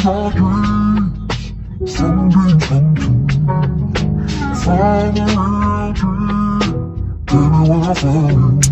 our dreams someday come true. Find a real dream, baby, when I find you.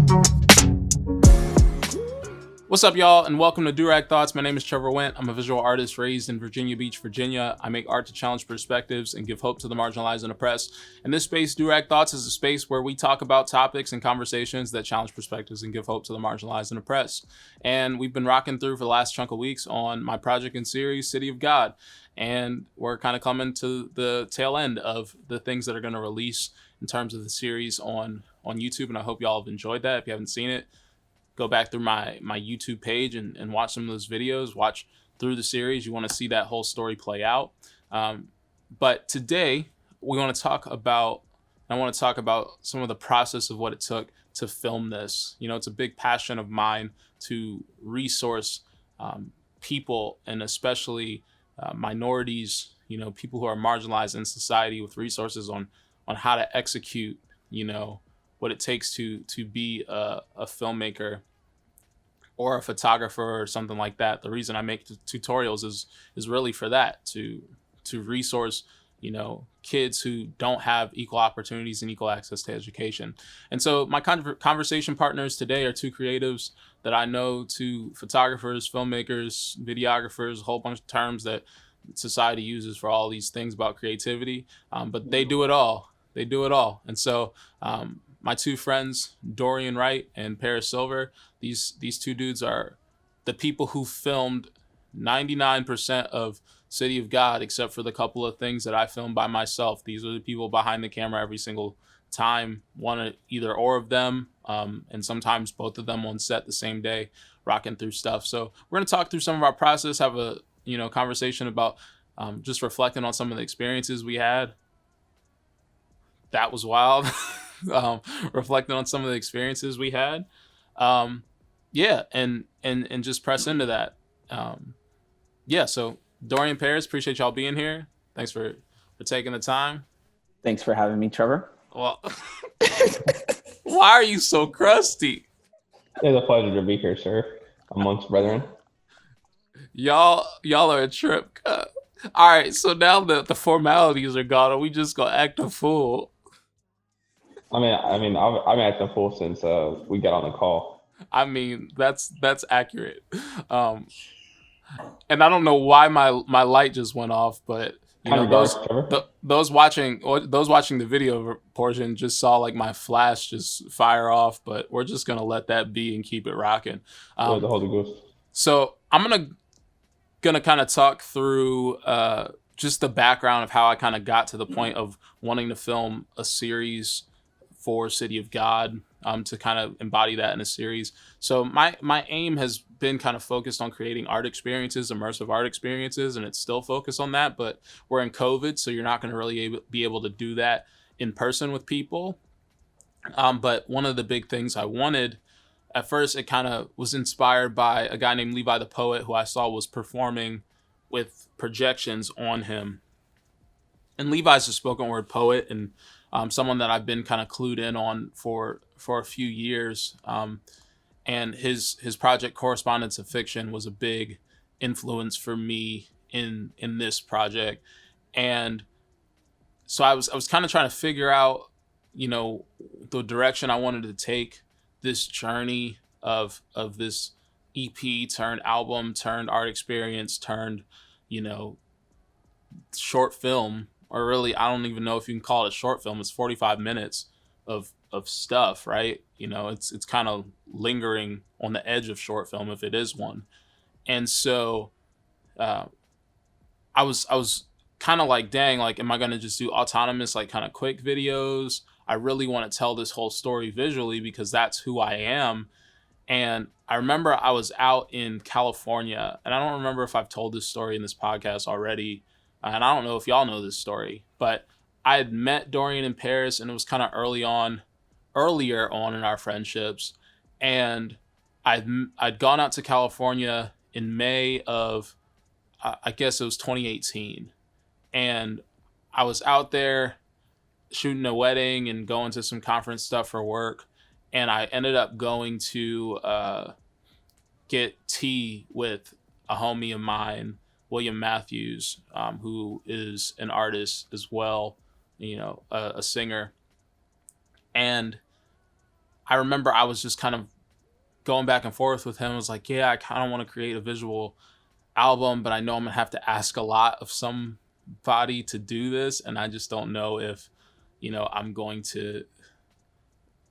What's up, y'all, and welcome to Durag Thoughts. My name is Trevor Wendt. I'm a visual artist raised in Virginia Beach, Virginia. I make art to challenge perspectives and give hope to the marginalized and oppressed. In this space, Durag Thoughts is a space where we talk about topics and conversations that challenge perspectives and give hope to the marginalized and oppressed. And we've been rocking through for the last chunk of weeks on my project and series, City of God. And we're kind of coming to the tail end of the things that are going to release in terms of the series on YouTube. And I hope y'all have enjoyed that. If you haven't seen it, go back through my YouTube page and watch some of those videos, watch through the series. You want to see that whole story play out. But today I want to talk about some of the process of what it took to film this. You know, it's a big passion of mine to resource people, and especially minorities, you know, people who are marginalized in society, with resources on how to execute, you know, what it takes to be a filmmaker or a photographer or something like that. The reason I make tutorials is really for that, to resource, you know, kids who don't have equal opportunities and equal access to education. And so my conversation partners today are two creatives that I know, two photographers, filmmakers, videographers, a whole bunch of terms that society uses for all these things about creativity, but they do it all. They do it all. And so my two friends, Dorian and Paris, these two dudes are the people who filmed 99% of City of God, except for the couple of things that I filmed by myself. These are the people behind the camera every single time, either or of them, and sometimes both of them on set the same day, rocking through stuff. So we're going to talk through some of our process, have a conversation about just reflecting on some of the experiences we had. That was wild. Reflecting on some of the experiences we had. And just press into that. So Dorian, Paris, appreciate y'all being here. Thanks for taking the time. Thanks for having me, Trevor. Well, why are you so crusty? It's a pleasure to be here, sir, amongst brethren. Y'all are a trip. All right, so now that the formalities are gone, are we just gonna act a fool? I've been acting full since we got on the call. I mean, that's accurate. And I don't know why my light just went off, but you know, those watching the video portion just saw like my flash just fire off. But we're just gonna let that be and keep it rocking. The Holy Ghost. So I'm gonna kind of talk through just the background of how I kind of got to the point of wanting to film a series for City of God, to kind of embody that in a series. So my aim has been kind of focused on creating art experiences, immersive art experiences, and it's still focused on that, but we're in COVID, so you're not going to really be able to do that in person with people. But one of the big things I wanted, at first it kind of was inspired by a guy named Levi the Poet, who I saw was performing with projections on him. And Levi's a spoken word poet, and someone that I've been kind of clued in on for a few years. And his project Correspondence of Fiction was a big influence for me in this project. And so I was kind of trying to figure out, you know, the direction I wanted to take this journey of this EP turned album turned art experience turned, you know, short film. Or really, I don't even know if you can call it a short film. It's 45 minutes of stuff, right? You know, it's kind of lingering on the edge of short film if it is one. And so I was kind of like, dang, like, am I going to just do autonomous, like kind of quick videos? I really want to tell this whole story visually because that's who I am. And I remember I was out in California, and I don't remember if I've told this story in this podcast already. And I don't know if y'all know this story, but I had met Dorian and Paris, and it was kind of earlier on in our friendships. And I'd gone out to California in May of, I guess it was 2018. And I was out there shooting a wedding and going to some conference stuff for work. And I ended up going to get tea with a homie of mine William Matthews, who is an artist as well, a singer. And I remember I was just kind of going back and forth with him. I was like, yeah, I kind of want to create a visual album, but I know I'm gonna have to ask a lot of somebody to do this, and I just don't know if I'm going to,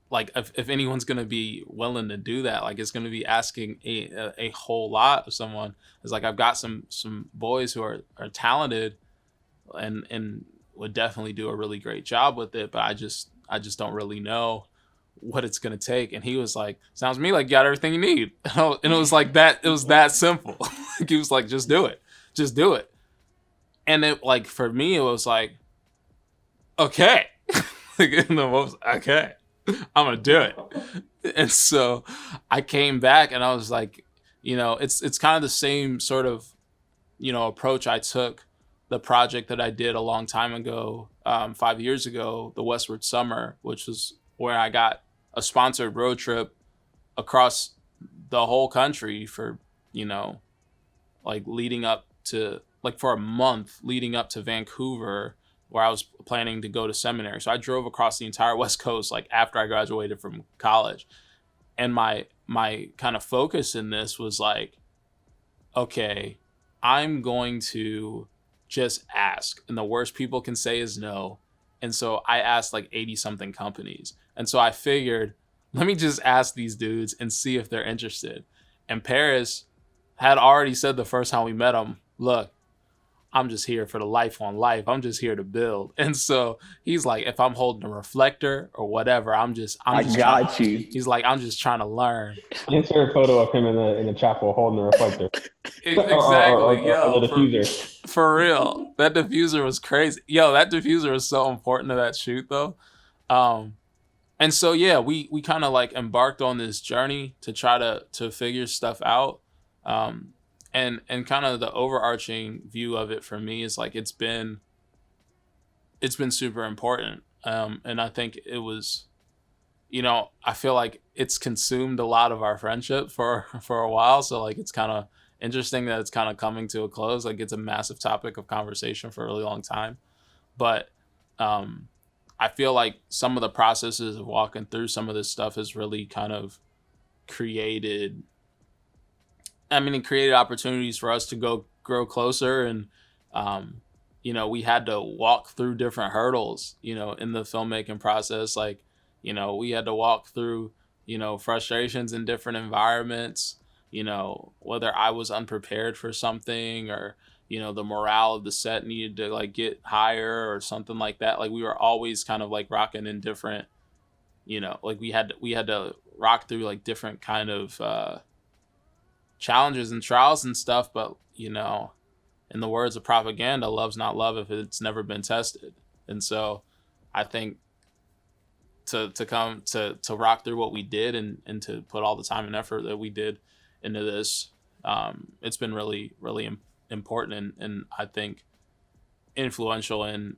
like, if anyone's gonna be willing to do that. Like, it's gonna be asking a whole lot of someone. It's like, I've got some boys who are talented and would definitely do a really great job with it, but I just don't really know what it's gonna take. And he was like, sounds to me like you got everything you need. And it was like that. It was that simple. He was like, just do it. And it, like, for me, it was like, okay. Okay, I'm gonna do it. And so I came back and I was like, it's kind of the same sort of approach I took the project that I did a long time ago, 5 years ago, the Westward Summer, which was where I got a sponsored road trip across the whole country for, like, leading up to, like, for a month leading up to Vancouver, where I was planning to go to seminary. So I drove across the entire West Coast, like, after I graduated from college. And my kind of focus in this was like, okay, I'm going to just ask. And the worst people can say is no. And so I asked like 80 something companies. And so I figured, let me just ask these dudes and see if they're interested. And Paris had already said the first time we met him, look, I'm just here for the life on life. I'm just here to build. And so he's like, if I'm holding a reflector or whatever, I'm just got you. He's like, I'm just trying to learn. Insert a photo of him in the chapel holding the reflector. Exactly. Or the diffuser. For real. That diffuser was crazy. That diffuser was so important to that shoot though. And so, yeah, we kind of like embarked on this journey to try to figure stuff out. And kind of the overarching view of it for me is like, it's been super important. And I think it was, I feel like it's consumed a lot of our friendship for a while. So like, it's kind of interesting that it's kind of coming to a close. Like, it's a massive topic of conversation for a really long time. But I feel like some of the processes of walking through some of this stuff has really kind of created opportunities for us to go grow closer. And, we had to walk through different hurdles, in the filmmaking process. Like, we had to walk through, frustrations in different environments, whether I was unprepared for something or, the morale of the set needed to like get higher or something like that. Like, we were always kind of like rocking in different, like we had to rock through like different kind of, challenges and trials and stuff. But in the words of propaganda, love's not love if it's never been tested. And so I think to rock through what we did and to put all the time and effort that we did into this, it's been really, really important and I think influential in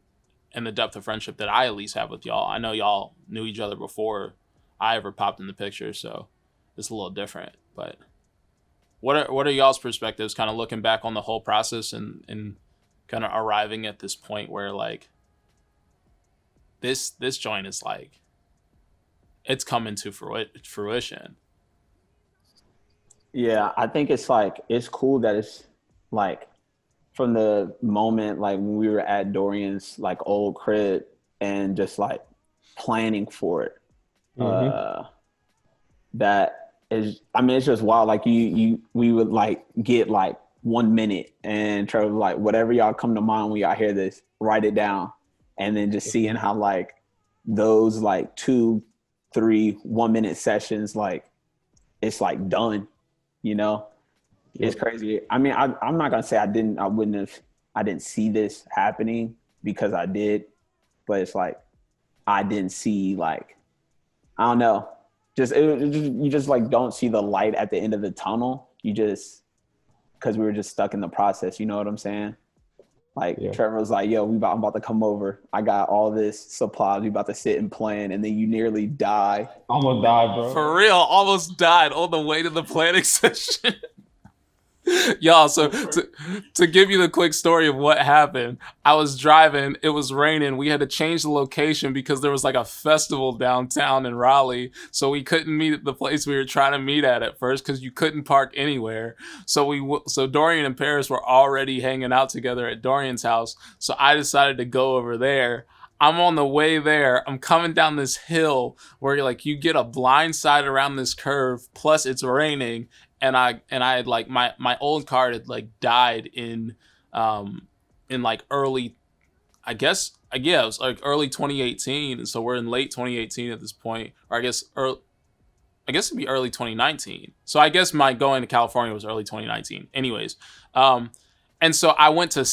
the depth of friendship that I at least have with y'all. I know y'all knew each other before I ever popped in the picture, so it's a little different. But what are y'all's perspectives, kind of looking back on the whole process and kind of arriving at this point where like this joint is like, it's coming to fruition? Yeah, I think it's like, it's cool that it's like from the moment like when we were at Dorian's like old crib and just like planning for it. That is, I mean, it's just wild. Like we would like get like 1 minute and Trevor was like, whatever y'all come to mind when y'all hear this, write it down. And then just seeing how like those like 2, 3, 1 minute sessions, like it's like done, It's crazy. I mean, I'm not gonna say I didn't see this happening, because I did, but it's like I didn't see, like, I don't know, you just like don't see the light at the end of the tunnel. You just, because we were just stuck in the process. You know what I'm saying? Like, yeah. Trevor was like, yo, I'm about to come over. I got all this supplies. We about to sit and plan. And then you nearly die. Almost died, bro. For real, almost died on the way to the planning session. Y'all, so to give you the quick story of what happened, I was driving, it was raining, we had to change the location because there was like a festival downtown in Raleigh, so we couldn't meet at the place we were trying to meet at first because you couldn't park anywhere. So Dorian and Paris were already hanging out together at Dorian's house, so I decided to go over there. I'm on the way there. I'm coming down this hill where like you get a blind side around this curve. Plus, it's raining, and I had like my old car had like died in like early, I guess, yeah, it was like early 2018, and so we're in late 2018 at this point, or I guess it'd be early 2019. So I guess my going to California was early 2019. Anyways, and so I went to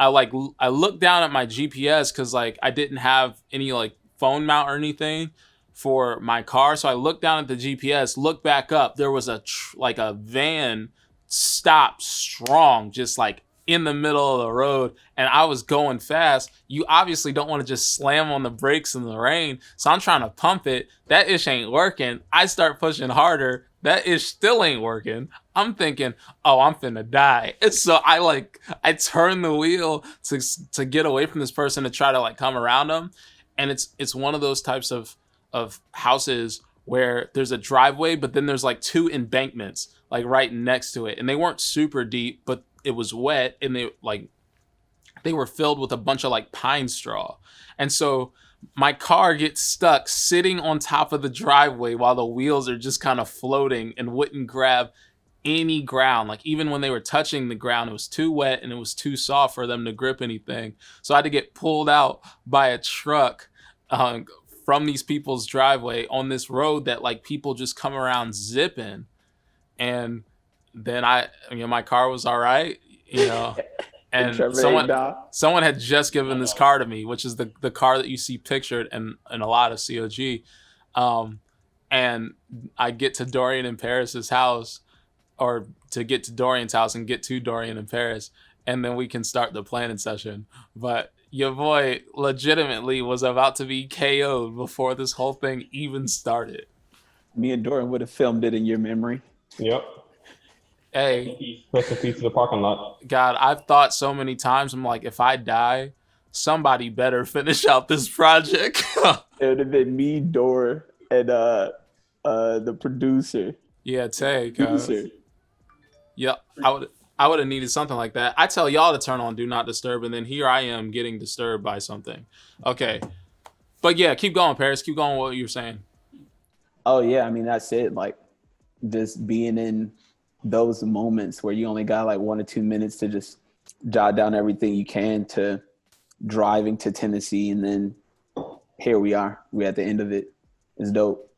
I looked down at my GPS because like I didn't have any like phone mount or anything for my car. So I looked down at the GPS, looked back up. There was like a van stopped strong, just like in the middle of the road, and I was going fast. You obviously don't want to just slam on the brakes in the rain, so I'm trying to pump it. That ish ain't working. I start pushing harder. That ish still ain't working. I'm thinking, oh, I'm finna die. And so I turn the wheel to get away from this person to try to like come around them, and it's one of those types of houses where there's a driveway, but then there's like two embankments like right next to it, and they weren't super deep, but it was wet, and they were filled with a bunch of like pine straw. And so my car gets stuck sitting on top of the driveway while the wheels are just kind of floating and wouldn't grab any ground. Like even when they were touching the ground, it was too wet and it was too soft for them to grip anything. So I had to get pulled out by a truck from these people's driveway on this road that like people just come around zipping. And then my car was all right, and someone had just given this car to me, which is the car that you see pictured in a lot of COG. And I get to Dorian and Paris's house, or to get to Dorian's house and get to Dorian and Paris, and then we can start the planning session. But your boy legitimately was about to be KO'd before this whole thing even started. Me and Dorian would have filmed it in your memory. Yep. Hey, Rest in peace to the parking lot. God, I've thought so many times, I'm like, if I die, somebody better finish out this project. It would have been me, Dor, and the producer. Yeah, Tay. Yeah, I would have needed something like that. I tell y'all to turn on Do Not Disturb, and then here I am getting disturbed by something. Okay. But yeah, keep going, Paris. Keep going with what you're saying. Oh, yeah. I mean, that's it. Like, just being in those moments where you only got like 1 or 2 minutes to just jot down everything you can, to driving to Tennessee, and then here we are. We're at the end of it. It's dope.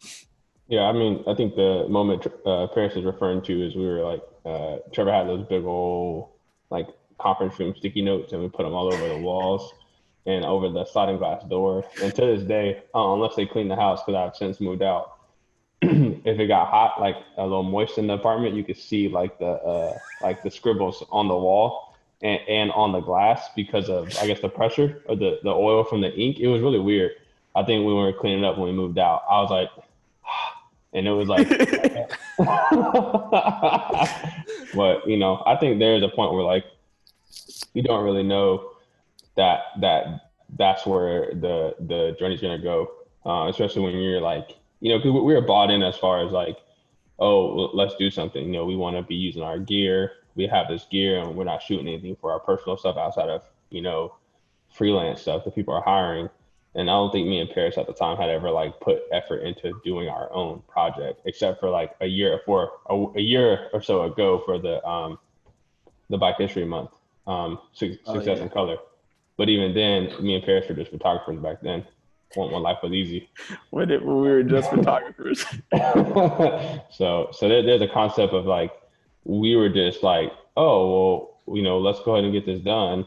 Yeah, I mean, I think the moment Paris is referring to is we were like, Trevor had those big old like conference room sticky notes, and we put them all over the walls and over the sliding glass door. And to this day, unless they clean the house, because I've since moved out, if it got hot, like a little moist in the apartment, you could see like the scribbles on the wall and on the glass because of, I guess, the pressure or the oil from the ink. It was really weird. I think we weren't cleaning up when we moved out. I was like, and it was like, but I think there's a point where like you don't really know that's where the journey's gonna go, especially when you're like, because we were bought in as far as like, oh, let's do something. We want to be using our gear. We have this gear, and we're not shooting anything for our personal stuff outside of freelance stuff that people are hiring. And I don't think me and Paris at the time had ever like put effort into doing our own project, except for like a year or so ago for the Black History Month, Success in Color. But even then, me and Paris were just photographers back then. When life was easy. When we were just photographers. So there's a concept of like, we were just like, oh, well, let's go ahead and get this done.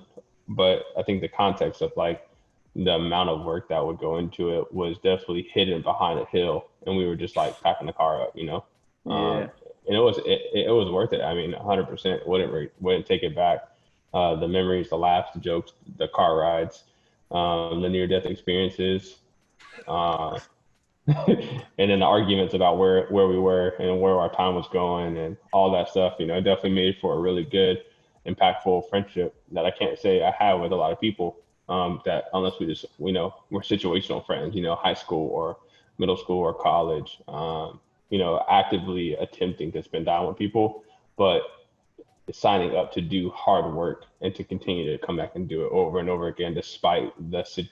But I think the context of like the amount of work that would go into it was definitely hidden behind a hill, and we were just like packing the car up, Yeah. And it was worth it. I mean, 100% wouldn't take it back. The memories, the laughs, the jokes, the car rides, the near-death experiences. and then the arguments about where we were and where our time was going and all that stuff, it definitely made for a really good, impactful friendship that I can't say I have with a lot of people. That unless we just, we're situational friends, high school or middle school or college, actively attempting to spend time with people, but signing up to do hard work and to continue to come back and do it over and over again, despite the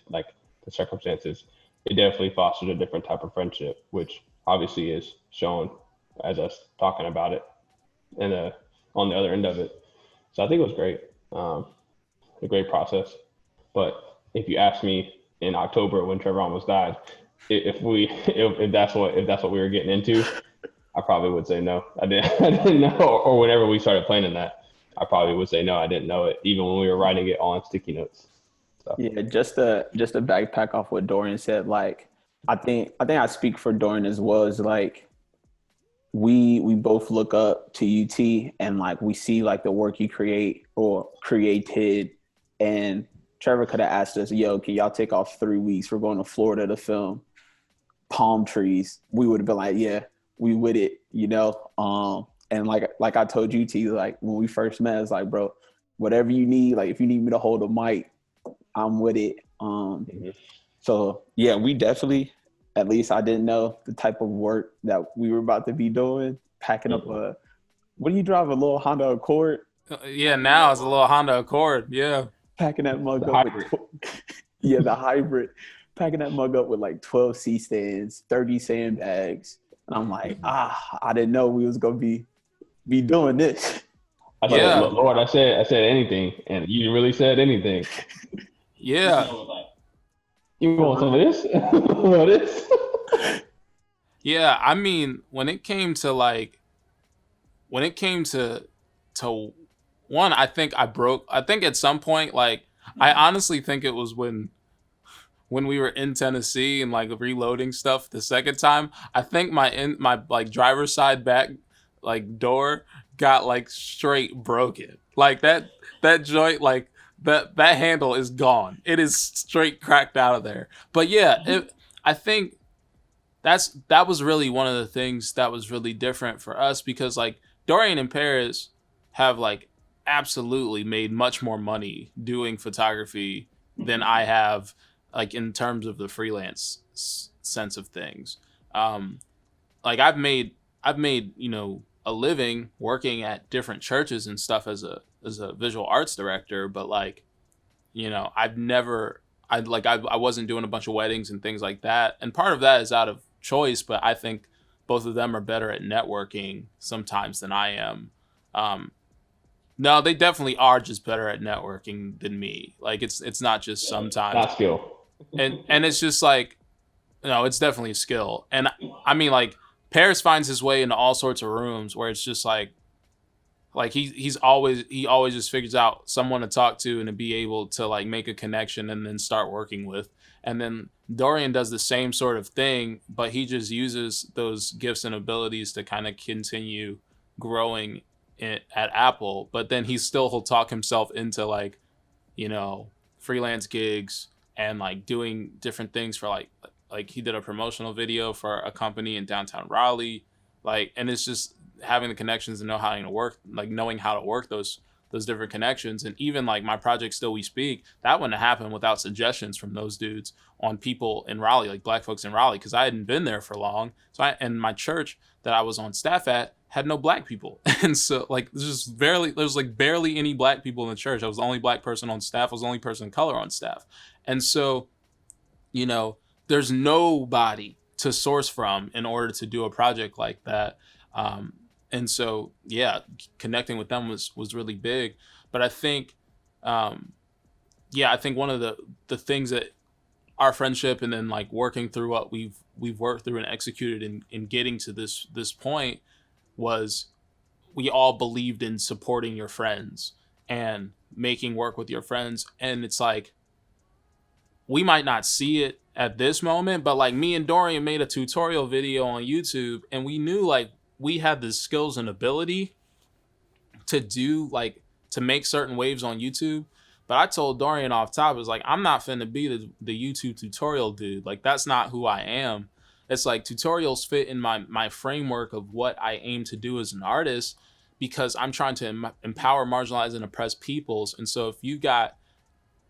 circumstances. It definitely fosters a different type of friendship, which obviously is shown as us talking about it and on the other end of it. So I think it was great, a great process. But if you ask me in October when Trevor almost died, if that's what we were getting into, I probably would say no. I didn't know. Or whenever we started planning that, I probably would say no. I didn't know it, even when we were writing it all on sticky notes. So. Yeah, just to backpack off what Dorian said, like I think I speak for Dorian as well. Is like we both look up to UT and like we see like the work you create or created, and Trevor could have asked us, "Yo, can y'all take off 3 weeks? We're going to Florida to film palm trees." We would have been like, "Yeah, we with it," And like I told UT, like when we first met, it's like, bro, whatever you need, like if you need me to hold a mic, I'm with it. So yeah, we definitely, at least I didn't know the type of work that we were about to be doing, packing up what do you drive, a little Honda Accord? Yeah, now it's a little Honda Accord. Yeah. Packing that mug The up hybrid. with the hybrid, packing that mug up with like 12 C-stands, 30 sandbags. And I'm like, I didn't know we was going to be doing this. I said, Lord, I said anything, and you really said anything. Yeah. You want some of this? What is? Yeah, I mean, when it came to one, I think at some point, like, I honestly think it was when we were in Tennessee and like reloading stuff the second time. I think my like driver's side back like door got like straight broken. Like that joint, like that handle is gone. It is straight cracked out of there. But yeah, I think that was really one of the things that was really different for us, because like Dorian and Paris have like absolutely made much more money doing photography than I have, like in terms of the freelance sense of things. Like I've made a living working at different churches and stuff as a visual arts director, but like I wasn't doing a bunch of weddings and things like that, and part of that is out of choice, but I think both of them are better at networking sometimes than I am. No, they definitely are just better at networking than me. Like it's not just sometimes. Not skill. And it's just like, no, it's definitely a skill. And I mean, like Paris finds his way into all sorts of rooms where it's just like he always just figures out someone to talk to and to be able to like make a connection and then start working with. And then Dorian does the same sort of thing, but he just uses those gifts and abilities to kind of continue growing at Apple. But then he'll talk himself into like, freelance gigs and like doing different things for like he did a promotional video for a company in downtown Raleigh. Like, and it's just having the connections and knowing how to work those different connections. And even like my project Still We Speak, that wouldn't have happened without suggestions from those dudes on people in Raleigh, like black folks in Raleigh, because I hadn't been there for long. And my church that I was on staff at had no black people. And so like there's barely any black people in the church. I was the only black person on staff. I was the only person of color on staff. And so, there's nobody to source from in order to do a project like that. And so, yeah, connecting with them was really big. But I think, I think one of the things that our friendship and then like working through what we've worked through and executed in getting to this point was we all believed in supporting your friends and making work with your friends. And it's like, we might not see it at this moment, but like me and Dorian made a tutorial video on YouTube, and we knew like we had the skills and ability to make certain waves on YouTube. But I told Dorian off top, it was like, I'm not finna be the YouTube tutorial dude. Like, that's not who I am. it's like tutorials fit in my framework of what I aim to do as an artist, because I'm trying to empower marginalized and oppressed peoples. And so if you got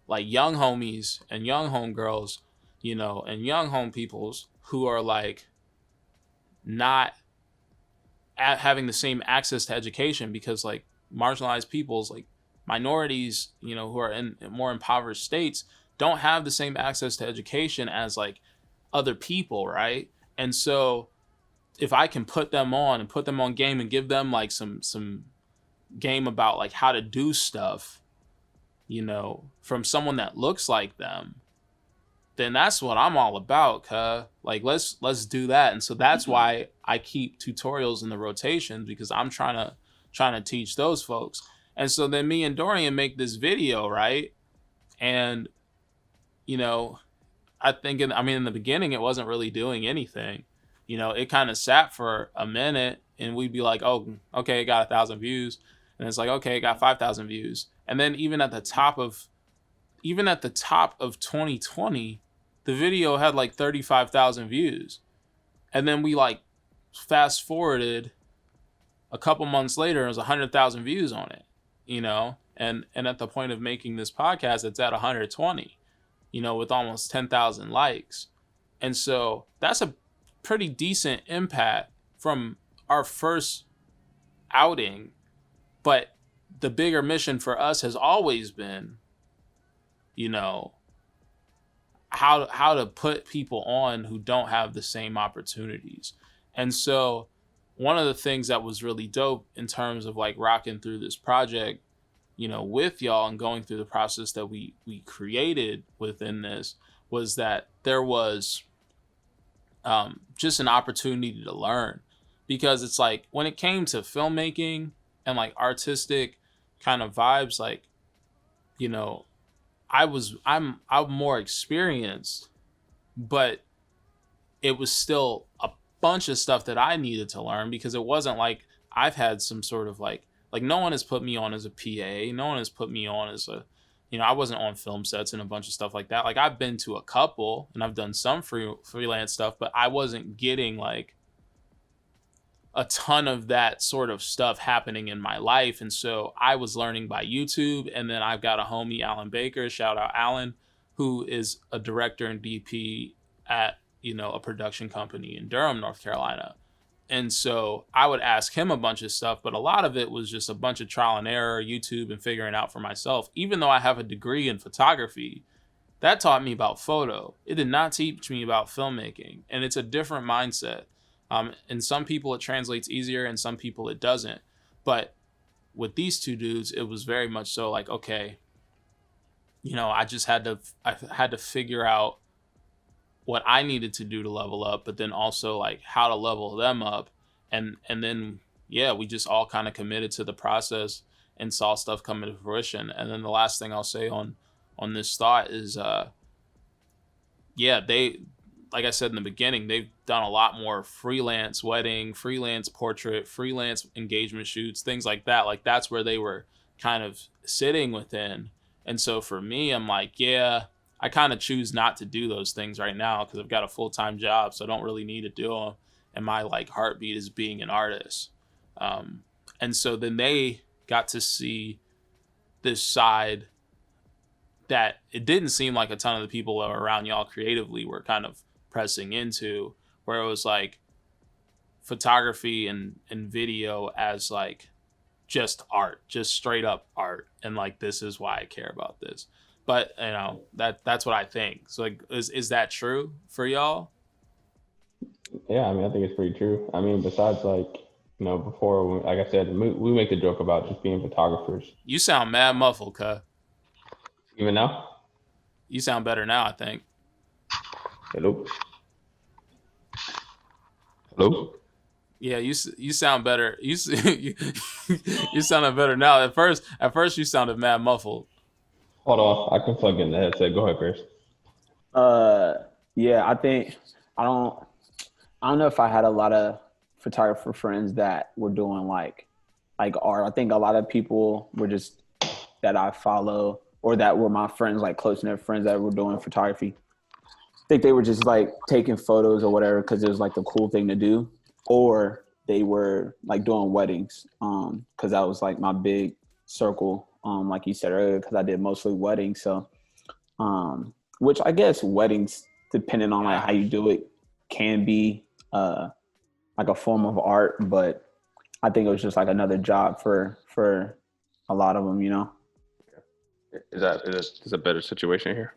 like young homies and young homegirls, you know, and young home peoples who are like not having the same access to education, because like marginalized peoples, like minorities, you know, who are in more impoverished states, don't have the same access to education as like other people, right? And so if I can put them on game and give them like some game about like how to do stuff, you know, from someone that looks like them, then that's what I'm all about, like let's do that. And so that's why I keep tutorials in the rotation, because I'm trying to teach those folks. And so then me and Dorian make this video, right? And you know, in the beginning it wasn't really doing anything. You know, it kind of sat for a minute and we'd be like, oh, okay, it got 1,000 views. And it's like, okay, it got 5,000 views. And then even at the top of 2020, the video had like 35,000 views. And then we like fast forwarded a couple months later, it was 100,000 views on it, you know? And at the point of making this podcast, it's at 120, you know, with almost 10,000 likes. And so that's a pretty decent impact from our first outing. But the bigger mission for us has always been, you know, how to put people on who don't have the same opportunities. And so one of the things that was really dope in terms of like rocking through this project, you know, with y'all and going through the process that we created within this, was that there was just an opportunity to learn. Because it's like when it came to filmmaking and like artistic kind of vibes, like, you know, I'm more experienced, but it was still a bunch of stuff that I needed to learn, because it wasn't like I've had some sort of like no one has put me on as a PA. No one has put me on as a, you know, I wasn't on film sets and a bunch of stuff like that. Like I've been to a couple and I've done some freelance stuff, but I wasn't getting like a ton of that sort of stuff happening in my life. And so I was learning by YouTube. And then I've got a homie, Alan Baker, shout out Alan, who is a director and DP at, you know, a production company in Durham, North Carolina. And so I would ask him a bunch of stuff, but a lot of it was just a bunch of trial and error, YouTube, and figuring out for myself. Even though I have a degree in photography, that taught me about photo. It did not teach me about filmmaking. And it's a different mindset. And some people it translates easier and some people it doesn't. But with these two dudes, it was very much so like, okay, you know, I had to figure out what I needed to do to level up, but then also like how to level them up. And then, yeah, we just all kind of committed to the process and saw stuff come into fruition. And then the last thing I'll say on this thought is, like I said in the beginning, they've done a lot more freelance wedding, freelance portrait, freelance engagement shoots, things like that. Like that's where they were kind of sitting within. And so for me, I'm like, yeah, I kind of choose not to do those things right now because I've got a full-time job, so I don't really need to do them. And my like heartbeat is being an artist. And so then they got to see this side that it didn't seem like a ton of the people that were around y'all creatively were kind of pressing into, where it was like photography and video as like just art, just straight up art. And like, this is why I care about this. But you know, that's what I think. So like, is that true for y'all? Yeah, I mean, I think it's pretty true. I mean, besides like, you know, before, like I said, we make the joke about just being photographers. You sound mad muffled, cuh. Even now? You sound better now, I think. Hello? Hello? Yeah, you sound better. You sounded better now. At first you sounded mad muffled. Hold on, I can plug in the headset. Go ahead, Paris. Yeah, I think I don't know if I had a lot of photographer friends that were doing like art. I think a lot of people were just that I follow or that were my friends, like close knit friends that were doing photography. think they were just like taking photos or whatever because it was like the cool thing to do, or they were like doing weddings because that was like my big circle, like you said earlier, because I did mostly weddings. So which I guess weddings, depending on like how you do it, can be like a form of art, but I think it was just like another job for a lot of them, you know. Is a better situation here?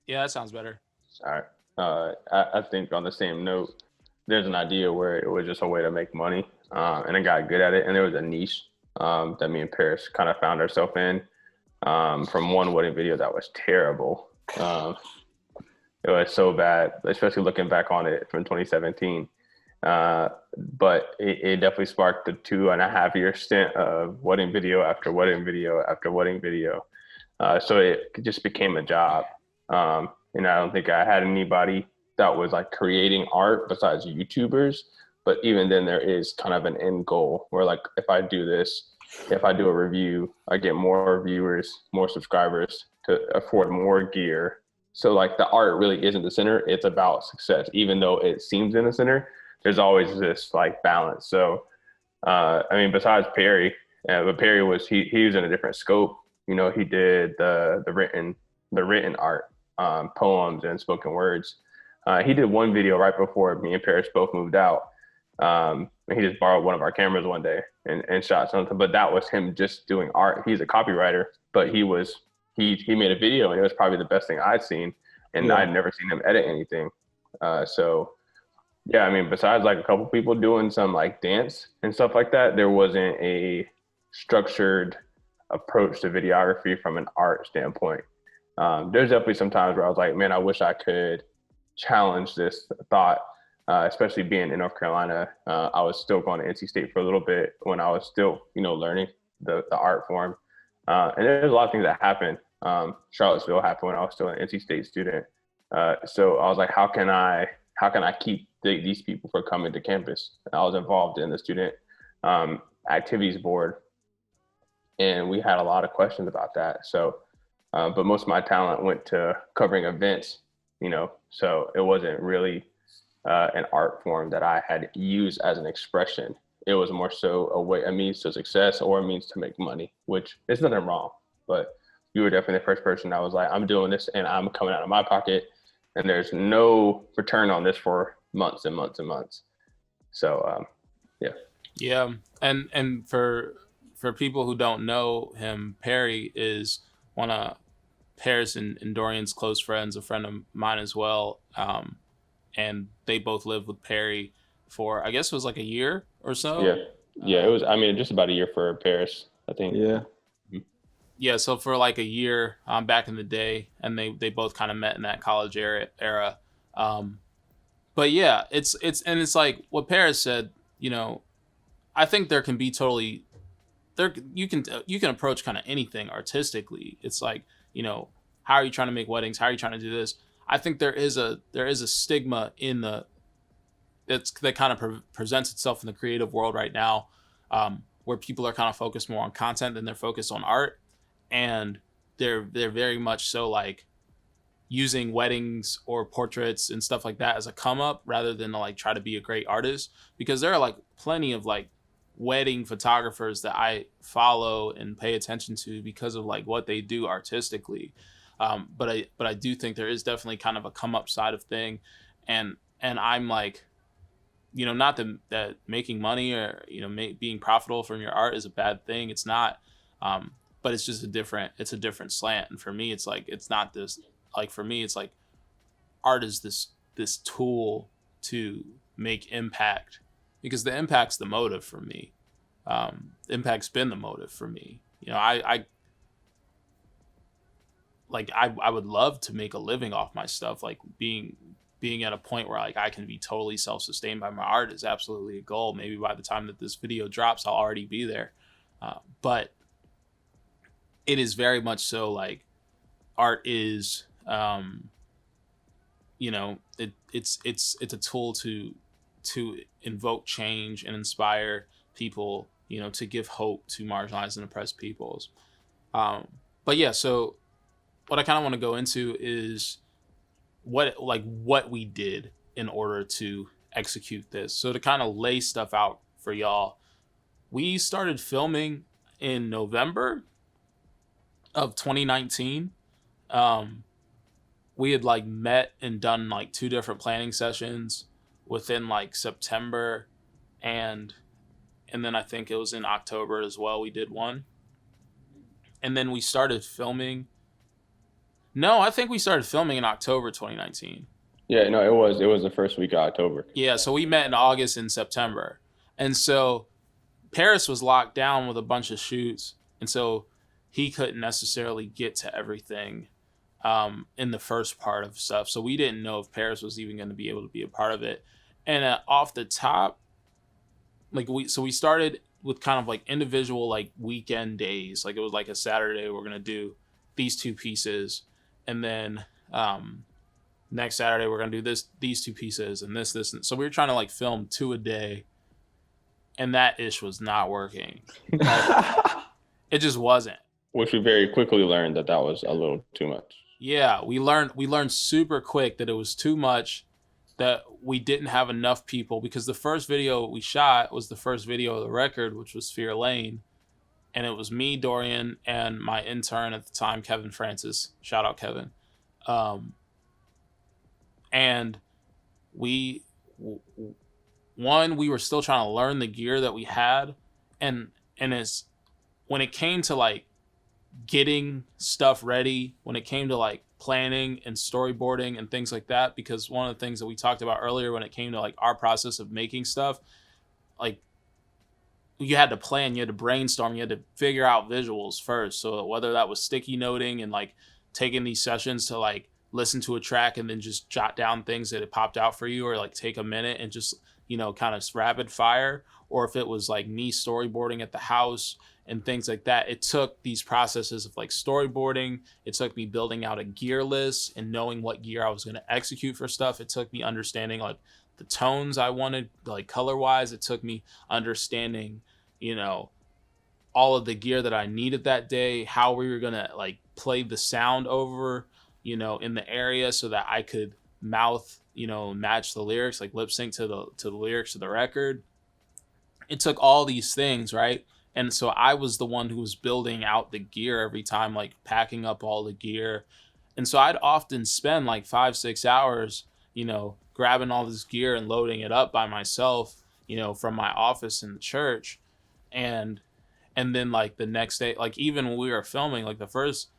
Yeah, that sounds better. All right. I think on the same note, there's an idea where it was just a way to make money, and I got good at it. And there was a niche that me and Paris kind of found ourselves in from one wedding video that was terrible. It was so bad, especially looking back on it from 2017. But it definitely sparked the 2.5-year stint of wedding video after wedding video after wedding video. So it just became a job. And I don't think I had anybody that was like creating art besides YouTubers. But even then, there is kind of an end goal where like, if I do this, if I do a review, I get more viewers, more subscribers to afford more gear. So like the art really isn't the center. It's about success. Even though it seems in the center, there's always this like balance. So, I mean, besides Perry, but Perry was, he was in a different scope. You know, he did the written art, poems and spoken words. He did one video right before me and Paris both moved out. He just borrowed one of our cameras one day and shot something, but that was him just doing art. He's a copywriter, but he made a video and it was probably the best thing I'd seen. And I'd never seen him edit anything. So yeah, I mean, besides like a couple people doing some like dance and stuff like that, there wasn't a structured approach to videography from an art standpoint. There's definitely some times where I was like, man, I wish I could challenge this thought, especially being in North Carolina. I was still going to NC State for a little bit when I was still, you know, learning the art form. And there's a lot of things that happened. Charlottesville happened when I was still an NC State student. So I was like, how can I keep these people from coming to campus? I was involved in the student activities board, and we had a lot of questions about that. So, but most of my talent went to covering events, you know, so it wasn't really an art form that I had used as an expression. It was more so a means to success or a means to make money, which is nothing wrong. But you were definitely the first person that was like, I'm doing this and I'm coming out of my pocket, and there's no return on this for months and months and months. So, yeah. Yeah. And for people who don't know him, Perry is one of Paris and Dorian's close friends, a friend of mine as well. And they both lived with Perry for, I guess it was like a year or so. Yeah. It was, I mean, just about a year for Paris, I think. Yeah. Yeah, so for like a year back in the day, and they both kind of met in that college era. But yeah, it's like what Paris said, you know, I think there can be you can approach kind of anything artistically. It's like, you know, how are you trying to make weddings? How are you trying to do this? I think there is a stigma that kind of presents itself in the creative world right now, where people are kind of focused more on content than they're focused on art. And they're very much so like using weddings or portraits and stuff like that as a come up rather than to like try to be a great artist, because there are like plenty of like wedding photographers that I follow and pay attention to because of like what they do artistically. But I do think there is definitely kind of a come up side of thing. And I'm like, you know, not that making money or, you know, being profitable from your art is a bad thing. It's not. But it's just a different slant. And for me, it's like, it's not this, like, for me, it's like art is this tool to make impact, because the impact's the motive for me. Impact's been the motive for me. You know, I would love to make a living off my stuff. Like being at a point where like I can be totally self-sustained by my art is absolutely a goal. Maybe by the time that this video drops, I'll already be there. But it is very much so like art is, you know, it's a tool to invoke change and inspire people, you know, to give hope to marginalized and oppressed peoples. But yeah, so what I kind of want to go into is what we did in order to execute this. So to kind of lay stuff out for y'all, we started filming in November of 2019. We had like met and done like 2 different planning sessions within like September, and then I think it was in October as well. We did one, and then we started filming. No, I think we started filming in October 2019. Yeah, no, it was the first week of October. Yeah, so we met in August and September, and so Paris was locked down with a bunch of shoots, and so he couldn't necessarily get to everything in the first part of stuff. So we didn't know if Paris was even going to be able to be a part of it. And off the top, like we started with kind of like individual like weekend days. Like it was like a Saturday, we're going to do these 2 pieces, and then next Saturday we're going to do these 2 pieces, and this. And so we were trying to like film 2 a day, and that ish was not working. It just wasn't. Which we very quickly learned that was a little too much. Yeah, we learned super quick that it was too much, that we didn't have enough people, because the first video we shot was the first video of the record, which was Fear Lane, and it was me, Dorian, and my intern at the time, Kevin Francis. Shout out Kevin. And we were still trying to learn the gear that we had, and as when it came to like getting stuff ready, when it came to like planning and storyboarding and things like that, because one of the things that we talked about earlier when it came to like our process of making stuff, like you had to plan, you had to brainstorm, you had to figure out visuals first. So whether that was sticky noting and like taking these sessions to like listen to a track and then just jot down things that it popped out for you, or like take a minute and just, you know, kind of rapid fire, or if it was like me storyboarding at the house and things like that. It took these processes of like storyboarding. It took me building out a gear list and knowing what gear I was going to execute for stuff. It took me understanding like the tones I wanted, like color wise. It took me understanding, you know, all of the gear that I needed that day, how we were going to like play the sound over, you know, in the area so that I could mouth, you know, match the lyrics, like lip sync to the lyrics of the record. It took all these things, right? And so I was the one who was building out the gear every time, like packing up all the gear. And so I'd often spend like 5-6 hours, you know, grabbing all this gear and loading it up by myself, you know, from my office in the church. And then like the next day, like even when we were filming, like the first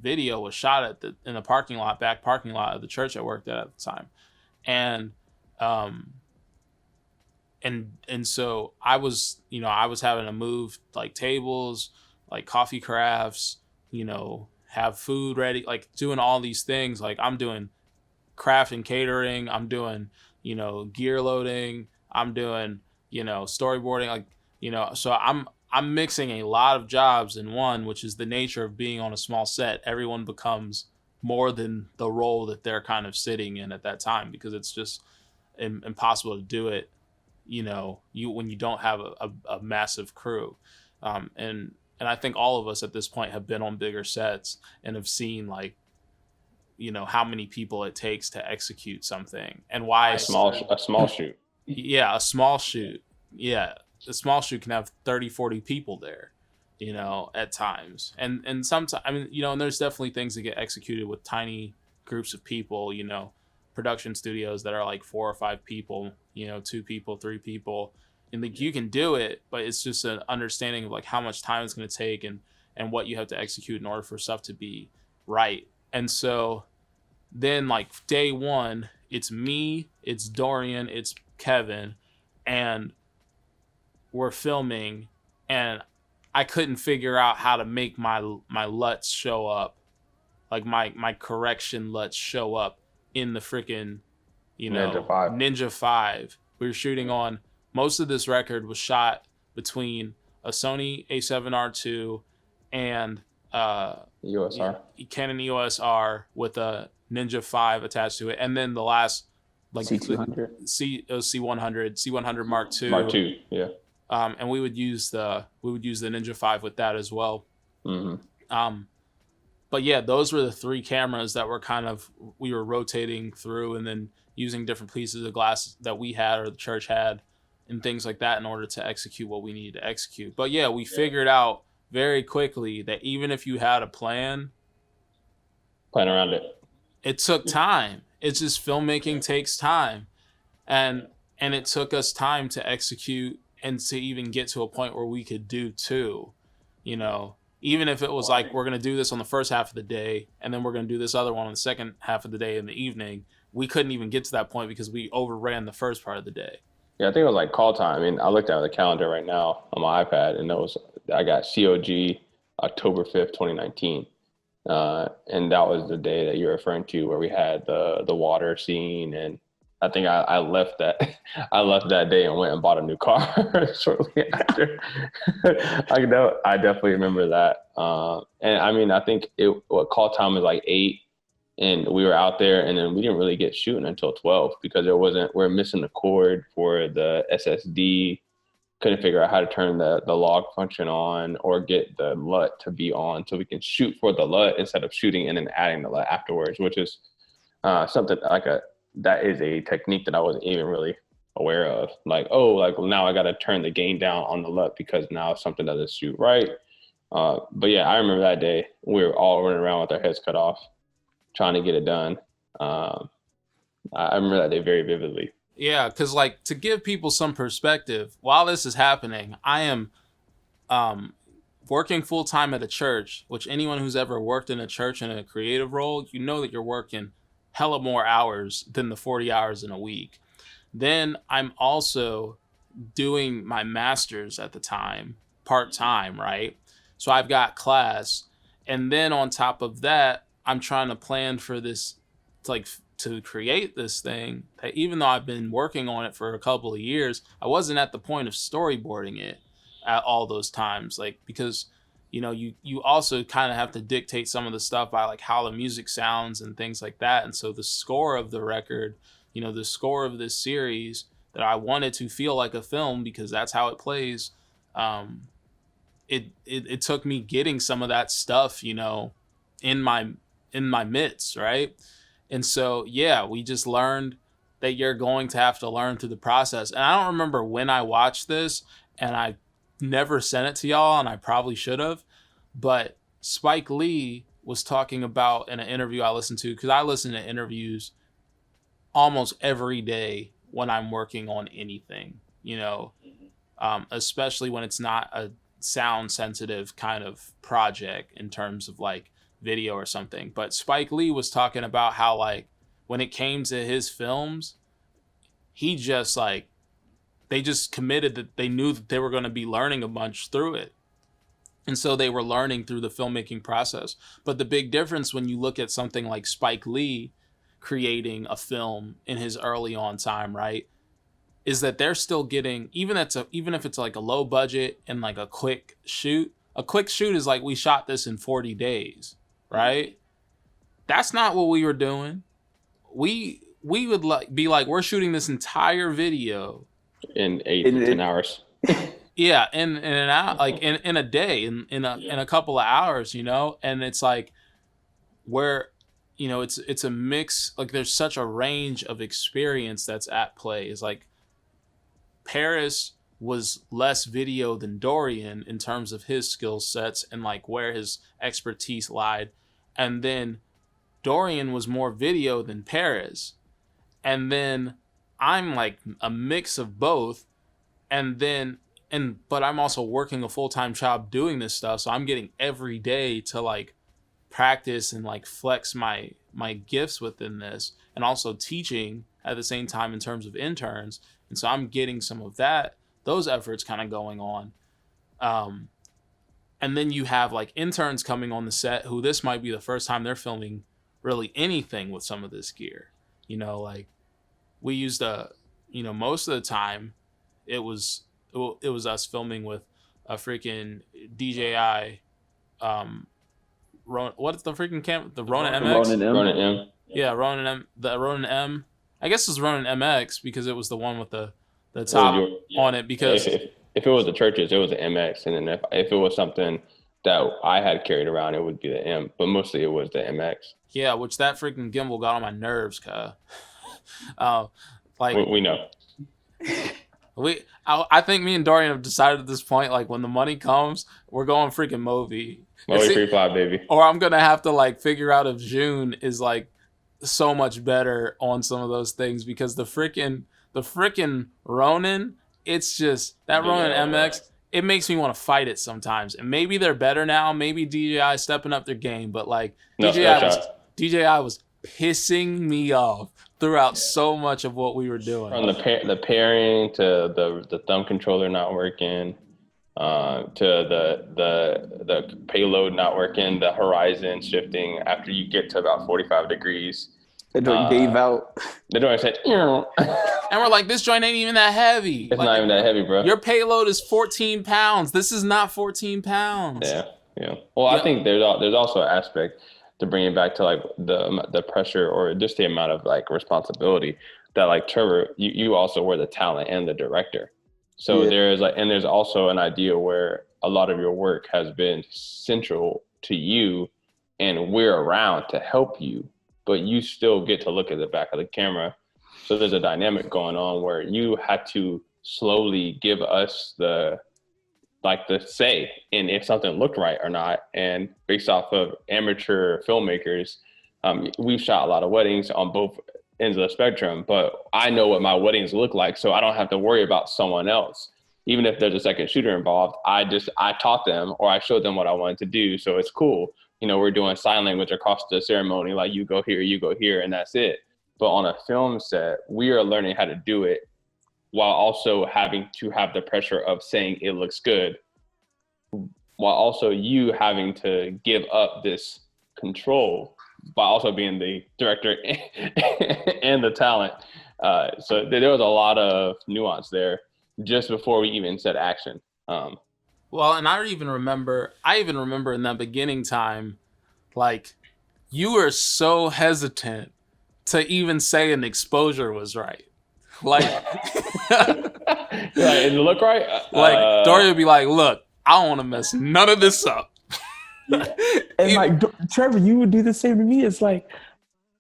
video was shot in the parking lot, back parking lot of the church I worked at the time. And so I was having to move like tables, like coffee crafts, you know, have food ready, like doing all these things. Like I'm doing craft and catering, I'm doing, you know, gear loading, I'm doing, you know, storyboarding, like, you know, so I'm mixing a lot of jobs in one, which is the nature of being on a small set. Everyone becomes more than the role that they're kind of sitting in at that time, because it's just impossible to do it, you know, when you don't have a massive crew. And I think all of us at this point have been on bigger sets and have seen like, you know, how many people it takes to execute something and why a small shoot. Yeah, a small shoot. Yeah, a small shoot can have 30-40 people there, you know, at times. And sometimes, I mean, you know, and there's definitely things that get executed with tiny groups of people, you know, production studios that are like 4 or 5 people, you know, 2 people, 3 people, and like you can do it, but it's just an understanding of like how much time it's going to take and what you have to execute in order for stuff to be right. And so then like day one, it's me, it's Dorian, it's Kevin, and we're filming, and I couldn't figure out how to make my LUTs show up, like my correction LUTs show up in the freaking, you know, Ninja 5. We were shooting on, most of this record was shot between a Sony A7R II and USR. Canon EOS R with a Ninja 5 attached to it, and then the last like C200. It was C100 Mark II. Mark II, yeah. And we would use the Ninja 5 with that as well. Mm-hmm. but yeah, those were the 3 cameras that we were rotating through, and then using different pieces of glass that we had or the church had and things like that in order to execute what we needed to execute. But yeah, we figured out very quickly that even if you had a plan around it, it took time. It's just filmmaking takes time. And it took us time to execute and to even get to a point where we could do 2, you know, even if it was like, we're going to do this on the first half of the day, and then we're going to do this other one on the second half of the day in the evening. We couldn't even get to that point because we overran the first part of the day. Yeah, I think it was like call time. I mean, I looked at the calendar right now on my iPad, and I got COG October 5th, 2019. And that was the day that you're referring to, where we had the water scene, and I think I left that day and went and bought a new car shortly after. I definitely remember that. And I mean, I think call time was like 8, and we were out there, and then we didn't really get shooting until 12 because we're missing the cord for the SSD. Couldn't figure out how to turn the log function on or get the LUT to be on so we can shoot for the LUT instead of shooting and then adding the LUT afterwards, which is something that is a technique that I wasn't even really aware of. Now I got to turn the gain down on the LUT because now something doesn't shoot right. But yeah, I remember that day we were all running around with our heads cut off, trying to get it done. I remember that day very vividly. Yeah, because like, to give people some perspective, while this is happening, I am working full time at a church, which anyone who's ever worked in a church in a creative role, you know that you're working hella more hours than the 40 hours in a week. Then I'm also doing my master's at the time, part-time, right? So I've got class. And then on top of that, I'm trying to plan for this, to create this thing that, even though I've been working on it for a couple of years, I wasn't at the point of storyboarding it at all those times. Because, you also kind of have to dictate some of the stuff by like how the music sounds and things like that. And so the score of the record, the score of this series that I wanted to feel like a film because that's how it plays. It took me getting some of that stuff, in my midst, right? And so, yeah, we just learned that you're going to have to learn through the process. And I don't remember when I watched this, and I never sent it to y'all, and I probably should have. But Spike Lee was talking about in an interview I listened to, because I listen to interviews almost every day when I'm working on anything, especially when it's not a sound sensitive kind of project in terms of like video or something. But Spike Lee was talking about how like when it came to his films, he just they just committed that they knew that they were going to be learning a bunch through it. And so they were learning through the filmmaking process. But the big difference when you look at something like Spike Lee creating a film in his early on time, right, is that they're still getting, even if it's like a low budget and like a quick shoot is like, we shot this in 40 days. Right? That's not what we were doing. We would be like, we're shooting this entire video in 8 to 10 hours. Yeah, in an hour, like in a day, in a couple of hours, and it's like where it's a mix. Like there's such a range of experience that's at play. It's like Paris was less video than Dorian in terms of his skill sets and like where his expertise lied. And then Dorian was more video than Paris. And then I'm like a mix of both. But I'm also working a full-time job doing this stuff. So I'm getting every day to like practice and like flex my gifts within this, and also teaching at the same time in terms of interns. And so I'm getting some of those efforts kind of going on. And then you have like interns coming on the set who this might be the first time they're filming really anything with some of this gear. Like we used most of the time it was us filming with a freaking DJI, what's the freaking the Ronin MX? Ronin M. Yeah, the Ronin M. I guess it's Ronin MX because it was the one with the top on it. Because if it was the churches, it was the MX, and then if it was something that I had carried around, it would be the M, but mostly it was the MX. Yeah, which that freaking gimbal got on my nerves, cuz. Like We know. I think me and Dorian have decided at this point, like when the money comes, we're going freaking Movi. Movi free fly, baby. Or I'm gonna have to like figure out if June is like so much better on some of those things, because the freaking Ronin, it's just that Ronin MX. It makes me want to fight it sometimes. And maybe they're better now. Maybe DJI is stepping up their game, but like DJI was pissing me off throughout so much of what we were doing. From the pairing to the thumb controller not working, to the payload not working, the horizon shifting after you get to about 45 degrees. The joint gave out. The joint said, and we're like, this joint ain't even that heavy. It's like, not even that heavy, bro. Your payload is 14 pounds. This is not 14 pounds. Yeah. Well, I think there's also an aspect to bring it back to like the pressure or just the amount of like responsibility that like Trevor, you also were the talent and the director. So there's also an idea where a lot of your work has been central to you, and we're around to help you, but you still get to look at the back of the camera. So there's a dynamic going on where you had to slowly give us the say in if something looked right or not. And based off of amateur filmmakers, we've shot a lot of weddings on both ends of the spectrum, but I know what my weddings look like, so I don't have to worry about someone else. Even if there's a second shooter involved, I taught them or I showed them what I wanted to do. So it's cool. You know, we're doing sign language across the ceremony, like you go here, and that's it. But on a film set, we are learning how to do it while also having to have the pressure of saying it looks good, while also you having to give up this control by also being the director and the talent. So there was a lot of nuance there just before we even said action. Well, and I even remember in that beginning time, like, you were so hesitant to even say an exposure was right. Like, does it look right? Like, Dorian would be like, look, I don't want to mess none of this up. And like, Trevor, you would do the same to me. It's like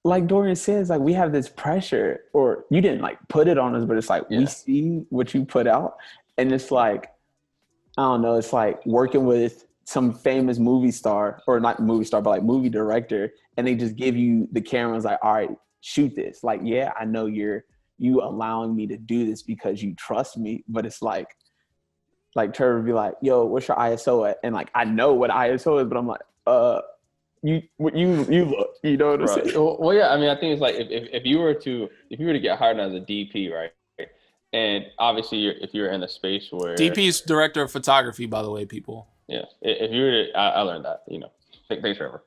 Dorian says, like, we have this pressure, or you didn't like put it on us, but it's like, we see what you put out. And it's like, I don't know, it's like working with some famous movie star, or not movie star, but like movie director, and they just give you the cameras, like, all right, shoot this. Like, yeah, I know you allowing me to do this because you trust me, but it's like Trevor would be like, yo, what's your ISO at? And like, I know what ISO is, but I'm like, you look, you know what I'm saying? Well, yeah, I mean, I think it's like, if you were to get hired as a DP, right? And obviously, if you're in a space where DP's director of photography, by the way, people. Yeah, if you were to, I learned that, you know. Thanks, Trevor.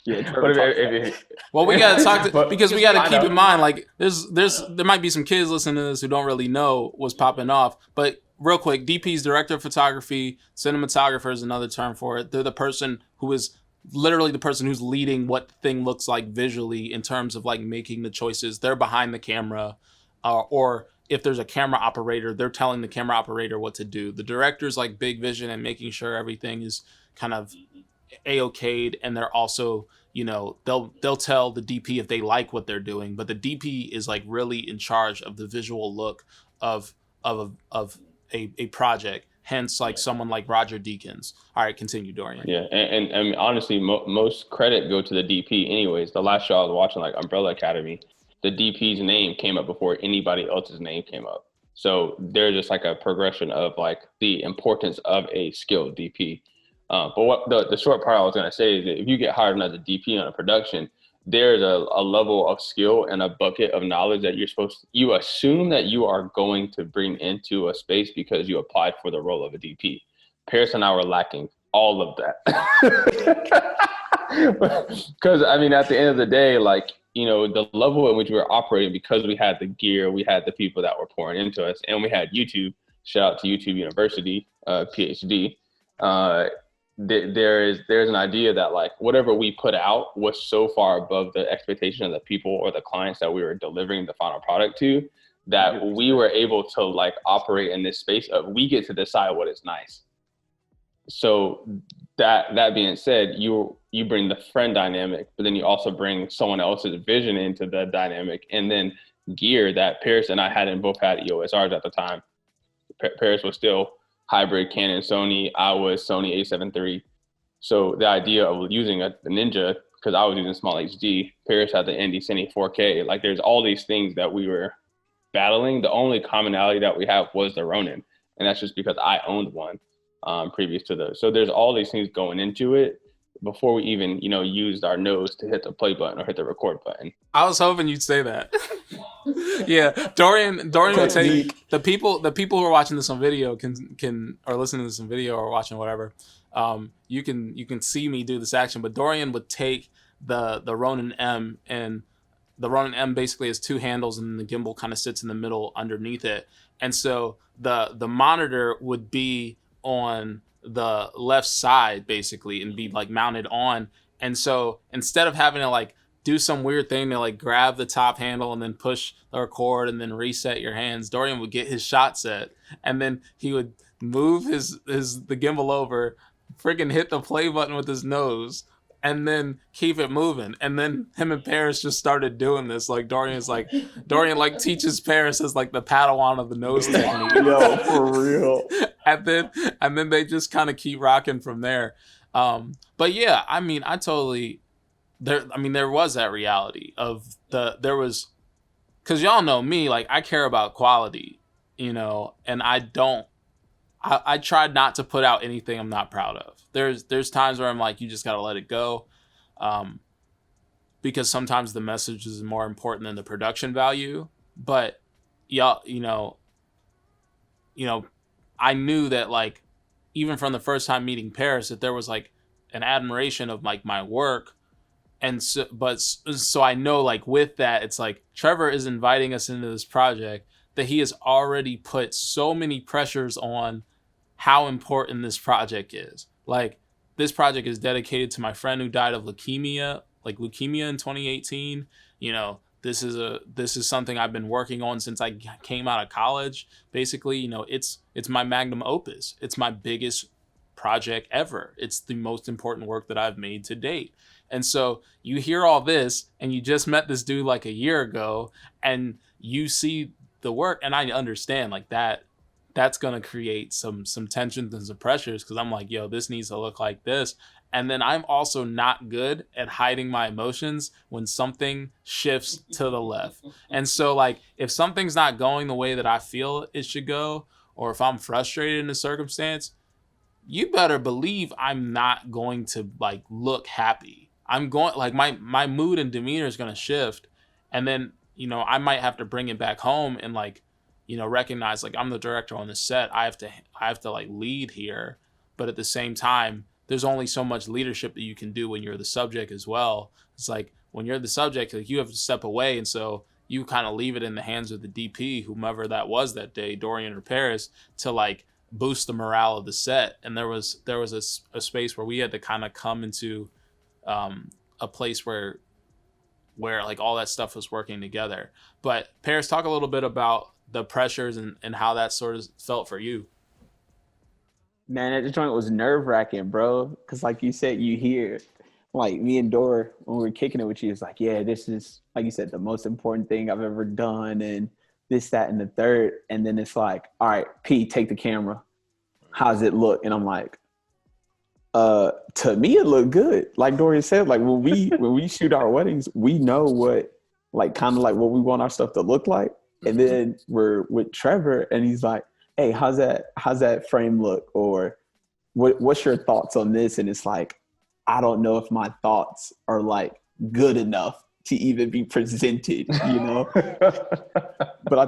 Yeah, Trevor. Well, we gotta talk because we gotta keep in mind, like, there might be some kids listening to this who don't really know what's popping off. But real quick, DP's director of photography, cinematographer is another term for it. They're the person who is literally the person who's leading what the thing looks like visually in terms of like making the choices. They're behind the camera, or if there's a camera operator, they're telling the camera operator what to do. The director's like big vision and making sure everything is kind of A-okayed, and they're also, you know, they'll tell the DP if they like what they're doing, but the DP is like really in charge of the visual look of a project. Hence, like someone like Roger Deakins. All right, continue, Dorian. Yeah, and honestly, most credit go to the DP anyways. The last show I was watching, like Umbrella Academy, the DP's name came up before anybody else's name came up. So there's just like a progression of like the importance of a skilled DP. But what the short part I was going to say is that if you get hired as a DP on a production, there's a level of skill and a bucket of knowledge that you assume that you are going to bring into a space because you applied for the role of a DP. Paris and I were lacking all of that. Because, I mean, at the end of the day, like, you know, the level in which we were operating, because we had the gear, we had the people that were pouring into us, and we had YouTube. Shout out to YouTube University, PhD. There's an idea that like whatever we put out was so far above the expectation of the people or the clients that we were delivering the final product to, that we were able to like operate in this space of we get to decide what is nice. so that being said, you bring the friend dynamic, but then you also bring someone else's vision into the dynamic, and then gear that Paris and I both had EOSRs at the time. Paris was still hybrid Canon Sony. I was Sony A7 III. So the idea of using a Ninja, because I was using small HD, Paris had the Indy Cine 4K. Like there's all these things that we were battling. The only commonality that we have was the Ronin, and that's just because I owned one previous to those. So there's all these things going into it before we even, used our nose to hit the play button or hit the record button. I was hoping you'd say that. Yeah, Dorian would take the people who are watching this on video can or listening to this on video or watching whatever. You can see me do this action, but Dorian would take the Ronin M, and the Ronin M basically has two handles, and the gimbal kind of sits in the middle underneath it, and so the monitor would be on the left side basically and be like mounted on, and so instead of having to like do some weird thing to like grab the top handle and then push the record and then reset your hands, Dorian would get his shot set, and then he would move the gimbal over, freaking hit the play button with his nose, and then keep it moving. And then him and Paris just started doing this. Like Dorian teaches Paris as like the Padawan of the nose technique. Yo, for real. and then they just kind of keep rocking from there. But yeah, I mean, there was that reality of because y'all know me, like I care about quality, and I tried not to put out anything I'm not proud of. There's times where I'm like, you just got to let it go. Because sometimes the message is more important than the production value. But yeah, I knew that like, even from the first time meeting Paris, that there was like an admiration of like my work. And so I know like with that, it's like Trevor is inviting us into this project that he has already put so many pressures on how important this project is. Like this project is dedicated to my friend who died of leukemia in 2018. This is something I've been working on since I came out of college. Basically, it's my magnum opus. It's my biggest project ever. It's the most important work that I've made to date. And so you hear all this and you just met this dude like a year ago and you see the work, and I understand like that's going to create some tensions and some pressures, because I'm like, yo, this needs to look like this. And then I'm also not good at hiding my emotions when something shifts to the left. And so like if something's not going the way that I feel it should go, or if I'm frustrated in a circumstance, you better believe I'm not going to like look happy. I'm going like my mood and demeanor is going to shift. And then, I might have to bring it back home and like, recognize like I'm the director on this set. I have to like lead here. But at the same time, there's only so much leadership that you can do when you're the subject as well. It's like when you're the subject, like you have to step away. And so you kind of leave it in the hands of the DP, whomever that was that day, Dorian or Paris, to like boost the morale of the set. And there was a space where we had to kind of come into a place where like all that stuff was working together. But Paris, talk a little bit about the pressures and how that sort of felt for you. Man, that joint was nerve-wracking, bro. Because like you said, you hear, like me and Dora, when we were kicking it with you, it's like, yeah, this is, like you said, the most important thing I've ever done, and this, that, and the third. And then it's like, all right, P, take the camera. How's it look? And I'm like, to me, it looked good. Like Dorian said, like when we shoot our weddings, we know what, like kind of like what we want our stuff to look like. And then we're with Trevor, and he's like, hey, how's that frame look? Or what's your thoughts on this? And it's like, I don't know if my thoughts are like good enough to even be presented, But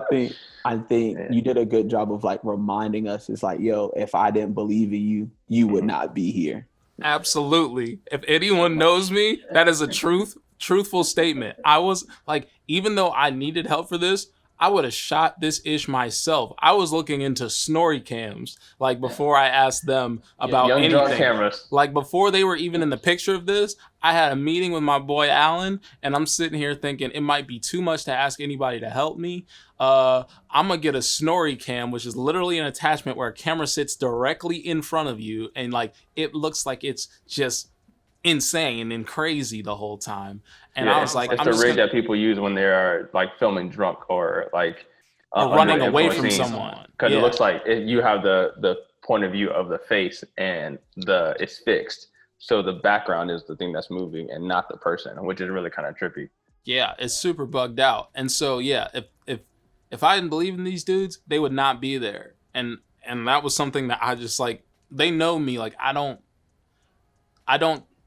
I think you did a good job of like reminding us. It's like, yo, if I didn't believe in you, you would not be here. Absolutely. If anyone knows me, that is a truthful statement. I was like, even though I needed help for this, I would have shot this ish myself. I was looking into snorri cams like before I asked them about Young drone anything. cameras. Like before they were even in the picture of this, I had a meeting with my boy Alan, and I'm sitting here thinking it might be too much to ask anybody to help me. I'm gonna get a snorri cam, which is literally an attachment where a camera sits directly in front of you, and like it looks like it's just insane and crazy the whole time. And I was like, it's I'm the just rig gonna, that people use when they are like filming drunk or like or running away from someone. because it looks like you have the point of view of the face and it's fixed, so the background is the thing that's moving and not the person, which is really kind of trippy. Yeah, it's super bugged out. And so yeah, if I didn't believe in these dudes, they would not be there. And that was something that I just like, they know me, like I don't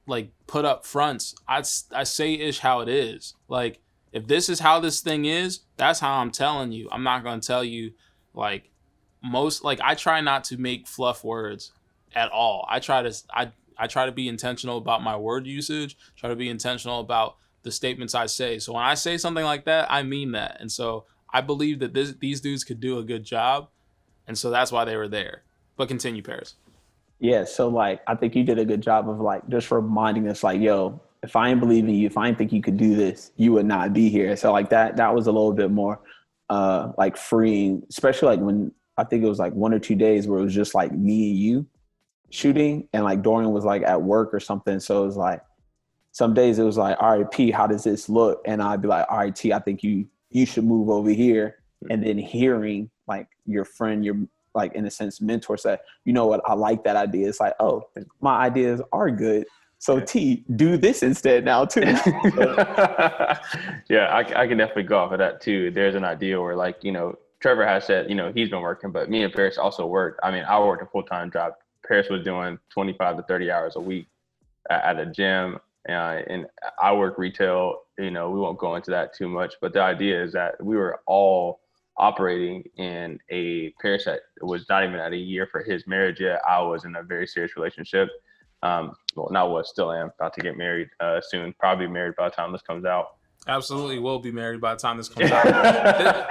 like put up fronts. I say ish how it is. Like if this is how this thing is, that's how I'm telling you. I'm not going to tell you like I try not to make fluff words at all. I try to be intentional about my word usage, try to be intentional about the statements I say. So when I say something like that, I mean that. And so I believe that these dudes could do a good job. And so that's why they were there. But continue, Paris. Yeah, so like I think you did a good job of like just reminding us like, yo, if I ain't believe in you, if I ain't think you could do this, you would not be here. So like that was a little bit more like freeing, especially like when I think it was like 1 or 2 days where it was just like me and you shooting, and like Dorian was like at work or something. So it was like some days it was like, all right, P, how does this look? And I'd be like, all right, T, I think you should move over here. And then hearing like your friend, your like in a sense mentor say, you know what, I like that idea. It's like, oh, my ideas are good. So T, do this instead now too. Yeah, I can definitely go off of that too. There's an idea where like, you know, Trevor has said, you know, he's been working, but me and Paris also worked. I mean, I worked a full-time job. Paris was doing 25 to 30 hours a week at a gym, and I work retail. You know, we won't go into that too much, but the idea is that we were all operating in a Paris that was not even at a year for his marriage yet. I was in a very serious relationship. Well, not was, still am, about to get married soon, probably married by the time this comes out. Absolutely will be married by the time this comes out.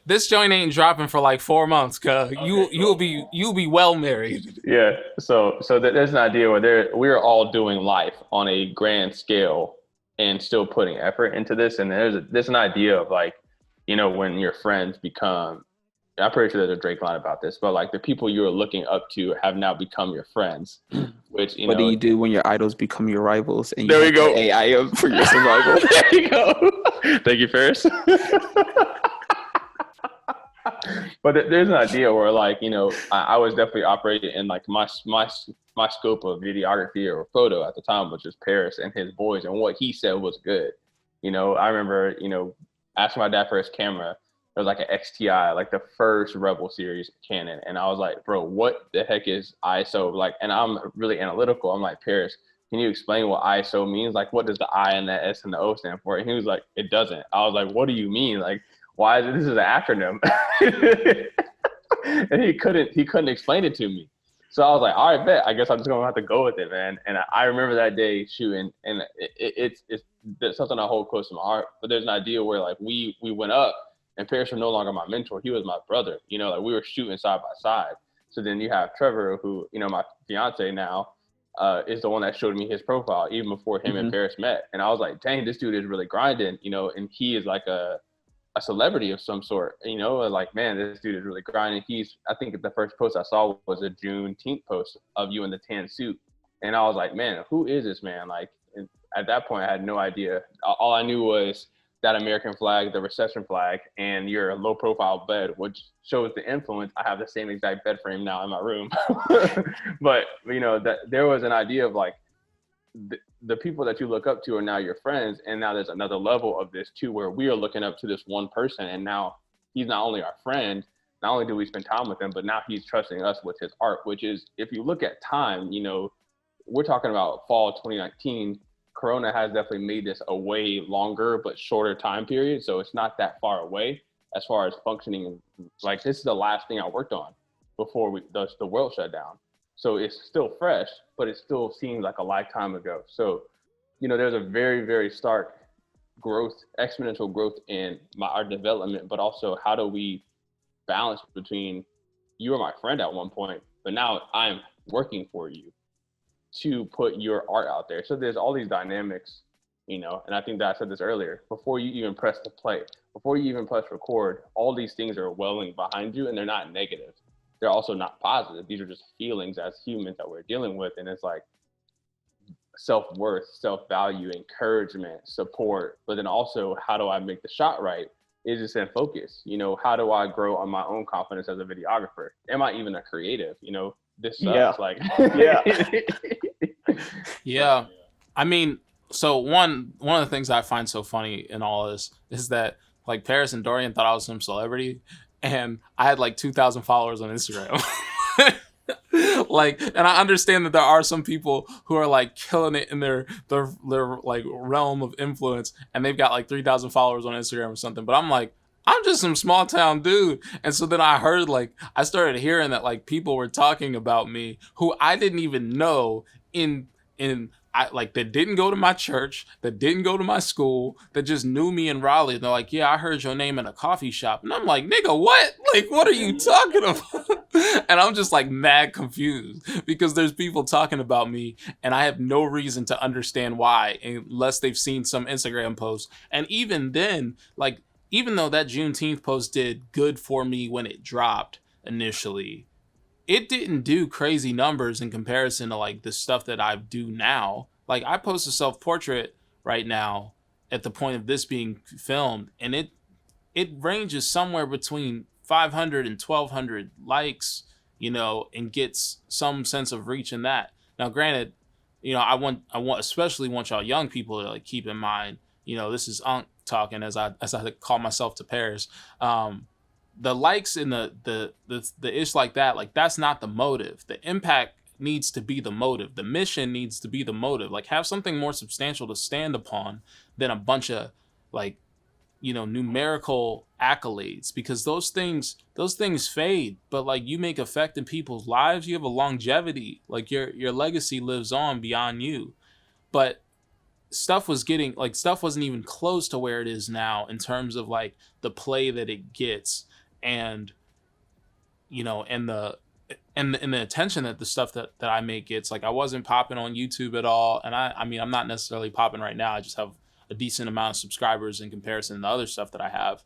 This joint ain't dropping for like 4 months, cause you'll be well married. Yeah. So there's an idea where we're all doing life on a grand scale and still putting effort into this. And there's an idea of like, you know, when your friends become, I'm pretty sure there's a Drake line about this, but like the people you're looking up to have now become your friends. Which, you know, what do you do when your idols become your rivals? And there we go. AI for your survival. There you go. Thank you, Paris. But there's an idea where like, you know, I was definitely operating in like my scope of videography or photo at the time, which was Paris and his boys, and what he said was good. You know, I remember, you know, asking my dad for his camera. It was like an XTI, like the first Rebel series Canon. And I was like, bro, what the heck is ISO? Like, and I'm really analytical. I'm like, Paris, can you explain what ISO means? Like, what does the I and the S and the O stand for? And he was like, it doesn't. I was like, what do you mean? Like, why is it, this is an acronym? And he couldn't explain it to me. So I was like, all right, bet. I guess I'm just gonna have to go with it, man. And I remember that day shooting, and it's something I hold close to my heart. But there's an idea where like we went up, and Paris was no longer my mentor. He was my brother. You know, like we were shooting side by side. So then you have Trevor, who, you know, my fiance now, is the one that showed me his profile even before him and Paris met. And I was like, dang, this dude is really grinding, you know, and he is like a celebrity of some sort, you know, like, man, this dude is really grinding. I think the first post I saw was a Juneteenth post of you in the tan suit. And I was like, man, who is this man? Like, at that point, I had no idea. All I knew was that American flag, the recession flag, and your low profile bed, which shows the influence. I have the same exact bed frame now in my room. But, you know, that there was an idea of like, the people that you look up to are now your friends. And now there's another level of this too, where we are looking up to this one person. And now he's not only our friend, not only do we spend time with him, but now he's trusting us with his art, which is, if you look at time, you know, we're talking about fall 2019. Corona has definitely made this a way longer but shorter time period. So it's not that far away as far as functioning. Like, this is the last thing I worked on before the world shut down. So it's still fresh, but it still seems like a lifetime ago. So, you know, there's a very, very stark exponential growth in our development, but also how do we balance between you were my friend at one point, but now I'm working for you to put your art out there. So there's all these dynamics, and I think that I said this earlier, before you even press the play, before you even press record, all these things are welling behind you, and they're not negative. They're also not positive. These are just feelings as humans that we're dealing with. And it's like self-worth, self-value, encouragement, support, but then also how do I make the shot right? Is just in focus. How do I grow on my own confidence as a videographer? Am I even a creative? This sucks. Yeah. Like, Yeah. I mean, so one of the things I find so funny in all of this is that like Paris and Dorian thought I was some celebrity, and I had like 2,000 followers on Instagram. Like, and I understand that there are some people who are like killing it in their like realm of influence, and they've got like 3,000 followers on Instagram or something. But I'm like, I'm just some small town dude. And so then I started hearing that like people were talking about me who I didn't even know that didn't go to my church, that didn't go to my school, that just knew me in Raleigh. And they're like, yeah, I heard your name in a coffee shop. And I'm like, nigga, what? Like, what are you talking about? And I'm just like mad confused because there's people talking about me and I have no reason to understand why unless they've seen some Instagram post. And even then, like, even though that Juneteenth post did good for me when it dropped initially, it didn't do crazy numbers in comparison to like the stuff that I do now. Like, I post a self-portrait right now at the point of this being filmed, and it ranges somewhere between 500 and 1,200 likes, and gets some sense of reach in that. Now, granted, I especially want y'all young people to like keep in mind, this is Unc talking as I call myself to Paris. The likes and the ish like that, like that's not the motive. The impact needs to be the motive. The mission needs to be the motive. Like, have something more substantial to stand upon than a bunch of like, numerical accolades, because those things fade, but like you make effect in people's lives. You have a longevity, like your legacy lives on beyond you. But stuff wasn't even close to where it is now in terms of like the play that it gets and the attention that the stuff that I make gets. Like, I wasn't popping on YouTube at all, and I mean I'm not necessarily popping right now. I just have a decent amount of subscribers in comparison to other stuff that I have.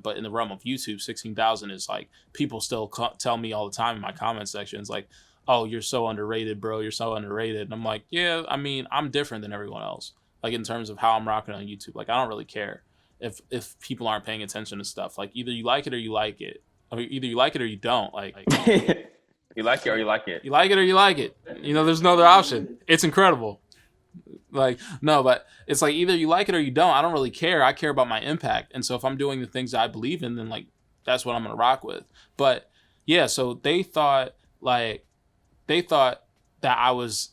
But in the realm of YouTube, 16,000 is like, people still tell me all the time in my comment sections like, oh, you're so underrated, bro. You're so underrated. And I'm like, yeah, I mean, I'm different than everyone else. Like, in terms of how I'm rocking on YouTube, like, I don't really care if people aren't paying attention to stuff. Like, either you like it or you like it. I mean, either you like it or you don't. Like you like it or you like it. You like it or you like it. There's no other option. It's incredible. Like, no, but it's like either you like it or you don't. I don't really care. I care about my impact. And so if I'm doing the things that I believe in, then like that's what I'm going to rock with. But yeah, so they thought that I was,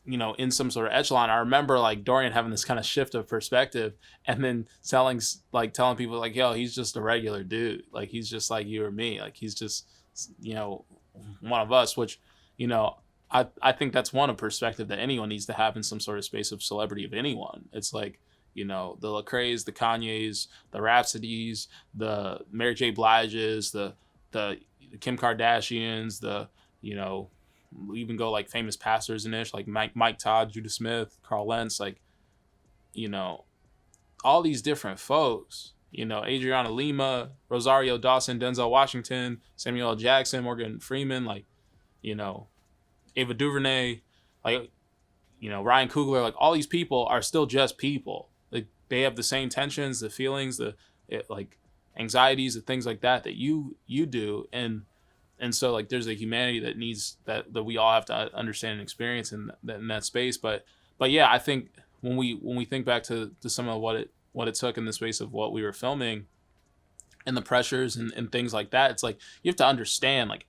in some sort of echelon. I remember like Dorian having this kind of shift of perspective and then telling people like, yo, he's just a regular dude. Like, he's just like you or me. Like, he's just, one of us, which, I think that's one perspective that anyone needs to have in some sort of space of celebrity of anyone. It's like, the Lecraes, the Kanyes, the Rhapsodies, the Mary J. Bliges, the Kim Kardashians, we even go like famous pastors and ish, like Mike Todd, Judah Smith, Carl Lentz, like, all these different folks, Adriana Lima, Rosario Dawson, Denzel Washington, Samuel L. Jackson, Morgan Freeman, like, Ava DuVernay, like, Ryan Coogler, like, all these people are still just people. Like, they have the same tensions, the feelings, like anxieties, the things like that you do. And so like there's a humanity that needs that we all have to understand and experience in that space. But yeah, I think when we think back to some of what it took in the space of what we were filming and the pressures and things like that, it's like you have to understand, like,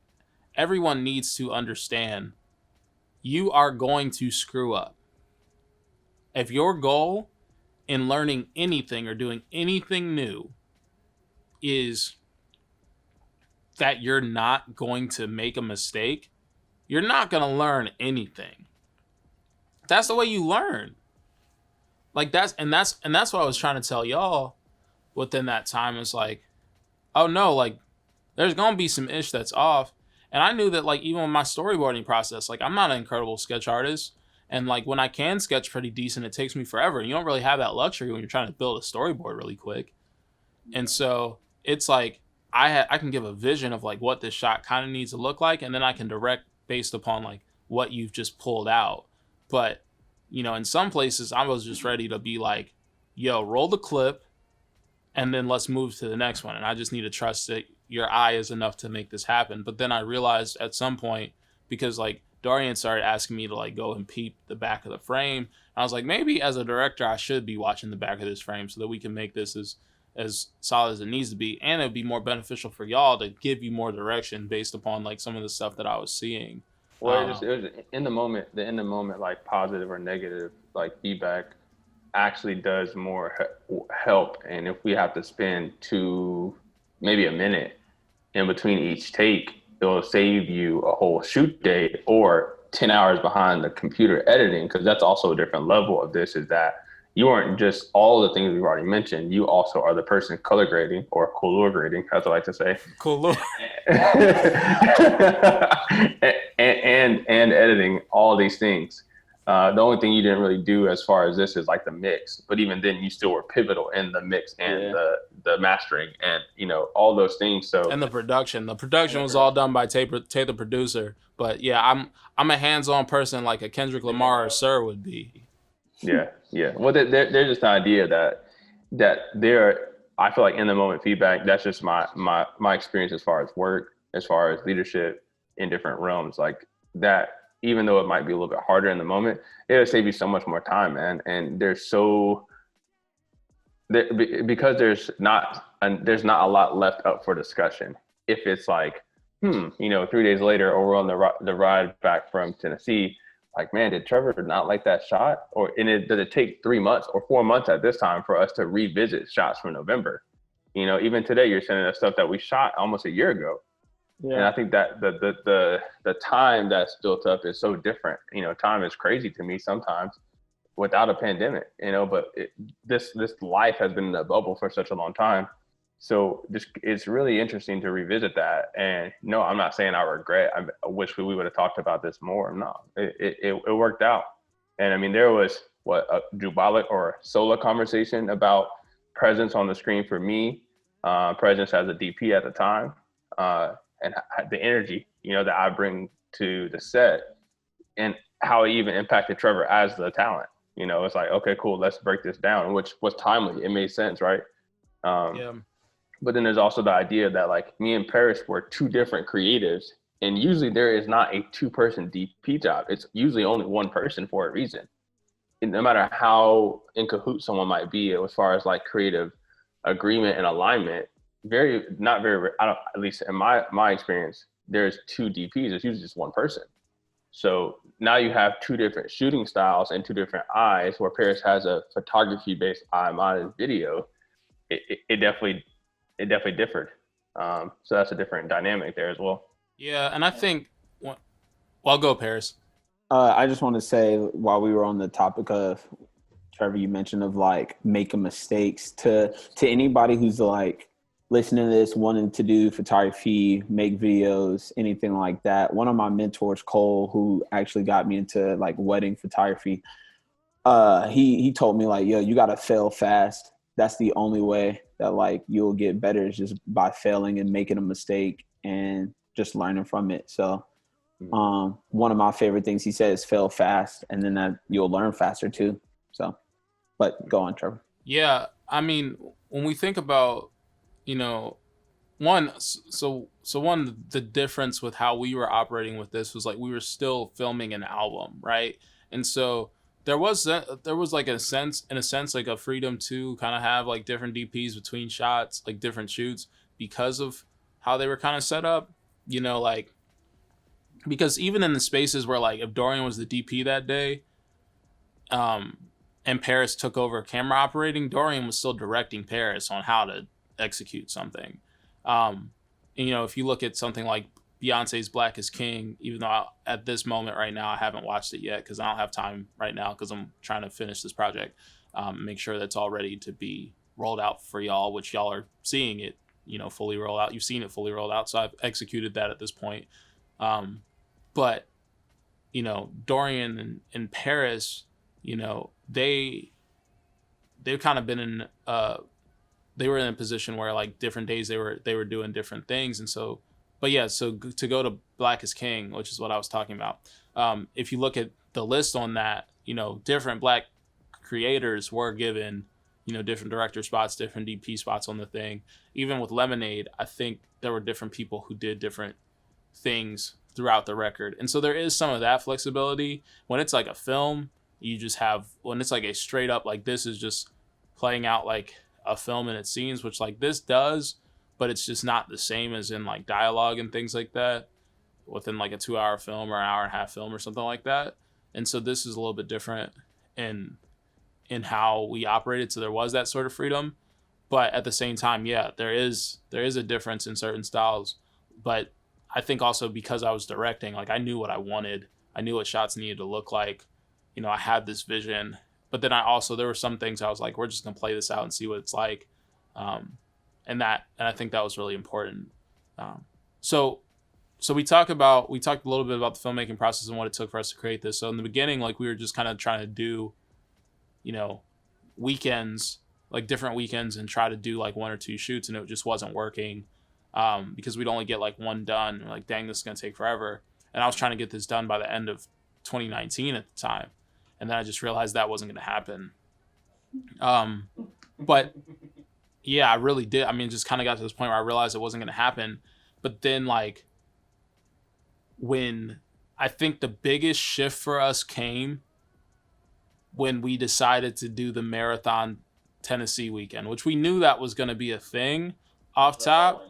everyone needs to understand you are going to screw up. If your goal in learning anything or doing anything new is that you're not going to make a mistake, you're not going to learn anything. That's the way you learn. like that's what I was trying to tell y'all within that time is like, oh no, like there's gonna be some ish that's off. And I knew that like even with my storyboarding process, like I'm not an incredible sketch artist. And like when I can sketch pretty decent, it takes me forever. You don't really have that luxury when you're trying to build a storyboard really quick. And so it's like I can give a vision of like what this shot kind of needs to look like, and then I can direct based upon like what you've just pulled out. But in some places I was just ready to be like, yo, roll the clip and then let's move to the next one. And I just need to trust that your eye is enough to make this happen. But then I realized at some point, because like Dorian started asking me to like go and peep the back of the frame, I was like, maybe as a director I should be watching the back of this frame so that we can make this as solid as it needs to be, and it'd be more beneficial for y'all to give you more direction based upon like some of the stuff that I was seeing. Well, it was in the moment, like positive or negative, like feedback actually does more help. And if we have to spend maybe a minute in between each take, it'll save you a whole shoot day or 10 hours behind the computer editing. Cause that's also a different level of this, is that you aren't just all the things we've already mentioned. You also are the person color grading or color grading, as I like to say. Color. and editing all these things. The only thing you didn't really do as far as this is like the mix, but even then you still were pivotal in the mix and the mastering and all those things. So and the production was all done by Tay the producer. But yeah, I'm a hands-on person like a Kendrick Lamar or Sir would be. Yeah. Well, there's just the idea that I feel like in the moment feedback. That's just my experience as far as work, as far as leadership in different realms, like that. Even though it might be a little bit harder in the moment, it'll save you so much more time, man. And because there's not a lot left up for discussion. If it's like, 3 days later, or we're on the ride back from Tennessee, like, man, did Trevor not like that shot? Did it take 3 months or 4 months at this time for us to revisit shots from November? Even today, you're sending us stuff that we shot almost a year ago. Yeah. And I think that the time that's built up is so different. Time is crazy to me sometimes without a pandemic, but this life has been in a bubble for such a long time. So it's really interesting to revisit that. And no, I'm not saying I regret. I wish we would have talked about this more. No, it worked out. And I mean, there was a Jubalic or Sola conversation about presence on the screen for me, presence as a DP at the time. And the energy, that I bring to the set, and how it even impacted Trevor as the talent. It's like, okay, cool, let's break this down, which was timely. It made sense, right? Yeah. But then there's also the idea that like me and Paris were two different creatives, and usually there is not a 2-person DP job. It's usually only one person for a reason. And no matter how in cahoots someone might be as far as like creative agreement and alignment, at least in my experience, there's 2 DPs. It's usually just one person. So now you have 2 different shooting styles and 2 different eyes, where Paris has a photography based eye, mine is video. It definitely differed. So that's a different dynamic there as well. Yeah. And I think, well, go Paris. I just want to say, while we were on the topic of Trevor, you mentioned of like making mistakes, to anybody who's like listening to this, wanting to do photography, make videos, anything like that. One of my mentors, Cole, who actually got me into like wedding photography, he told me like, yo, you got to fail fast. That's the only way that like you'll get better, is just by failing and making a mistake and just learning from it. So one of my favorite things he said is fail fast, and then that you'll learn faster too. So, but go on, Trevor. Yeah. I mean, when we think about, the difference with how we were operating with this was like we were still filming an album, right? And so there was like in a sense like a freedom to kind of have like different DPs between shots, like different shoots, because of how they were kind of set up, like, because even in the spaces where like if Dorian was the DP that day, and Paris took over camera operating, Dorian was still directing Paris on how to execute something. If you look at something like Beyonce's Black is King, even though at this moment right now I haven't watched it yet because I don't have time right now because I'm trying to finish this project, make sure that's all ready to be rolled out for y'all, which y'all are seeing it, fully roll out. You've seen it fully rolled out, so I've executed that at this point. But Dorian and Paris, they've kind of been in they were in a position where like different days they were doing different things. And so, but yeah, so to go to Black is King, which is what I was talking about. If you look at the list on that, different Black creators were given, different director spots, different DP spots on the thing. Even with Lemonade, I think there were different people who did different things throughout the record. And so there is some of that flexibility. When it's like a film, you just have, when it's like a straight up, like this is just playing out like a film in its scenes, which like this does, but it's just not the same as in like dialogue and things like that within like a 2-hour film or an hour and a half film or something like that. And so this is a little bit different in how we operated. So there was that sort of freedom, but at the same time, yeah, there is a difference in certain styles. But I think also because I was directing, like I knew what I wanted. I knew what shots needed to look like. I had this vision. But then there were some things I was like, we're just gonna play this out and see what it's like, and I think that was really important. So we talked a little bit about the filmmaking process and what it took for us to create this. So in the beginning, like we were just kind of trying to do, weekends, like different weekends, and try to do like 1 or 2 shoots, and it just wasn't working because we'd only get like one done. We're like, dang, this is gonna take forever. And I was trying to get this done by the end of 2019 at the time. And then I just realized that wasn't going to happen. But yeah, I really did. I mean, just kind of got to this point where I realized it wasn't going to happen. But then like when I think the biggest shift for us came when we decided to do the Marathon Tennessee weekend, which we knew that was going to be a thing off top.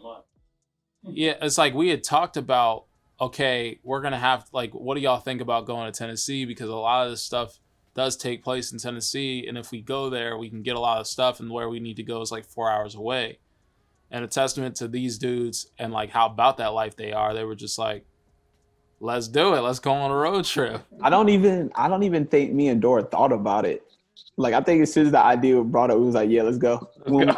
Yeah, it's like we had talked about, okay, we're going to have, like, what do y'all think about going to Tennessee? Because a lot of this stuff does take place in Tennessee. And if we go there, we can get a lot of stuff. And where we need to go is like 4 hours away. And a testament to these dudes and like how about that life they are. They were just like, let's do it. Let's go on a road trip. I don't even think me and Dora thought about it. Like, I think as soon as the idea was brought up, we was like, yeah, let's go. When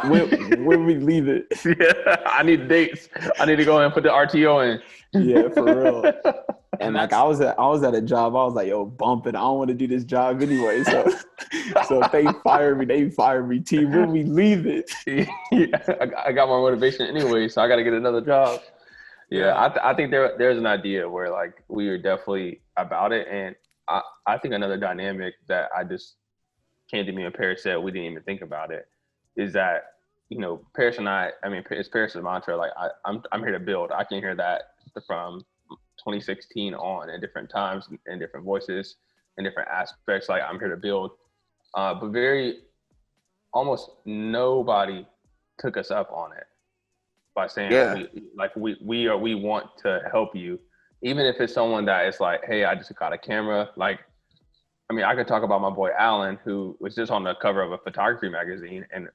we leave it. Yeah, I need dates. I need to go and put the RTO in. Yeah, for real. And like I was at a job. I was like, yo, bumping. I don't want to do this job anyway. So if they fire me. Team, when we leave it. Yeah, I got more motivation anyway, so I got to get another job. Yeah, I think there's an idea where like we were definitely about it, and I think another dynamic that I just came to me and Paris said we didn't even think about it is that Paris and I mean it's Paris' mantra, like I'm here to build. I can hear that from 2016 on in different times and different voices and different aspects, like I'm here to build, but almost nobody took us up on it by saying we want to help you, even if it's someone that is like, hey, I just got a camera. Like, I mean, I could talk about my boy Alan, who was just on the cover of a photography magazine, and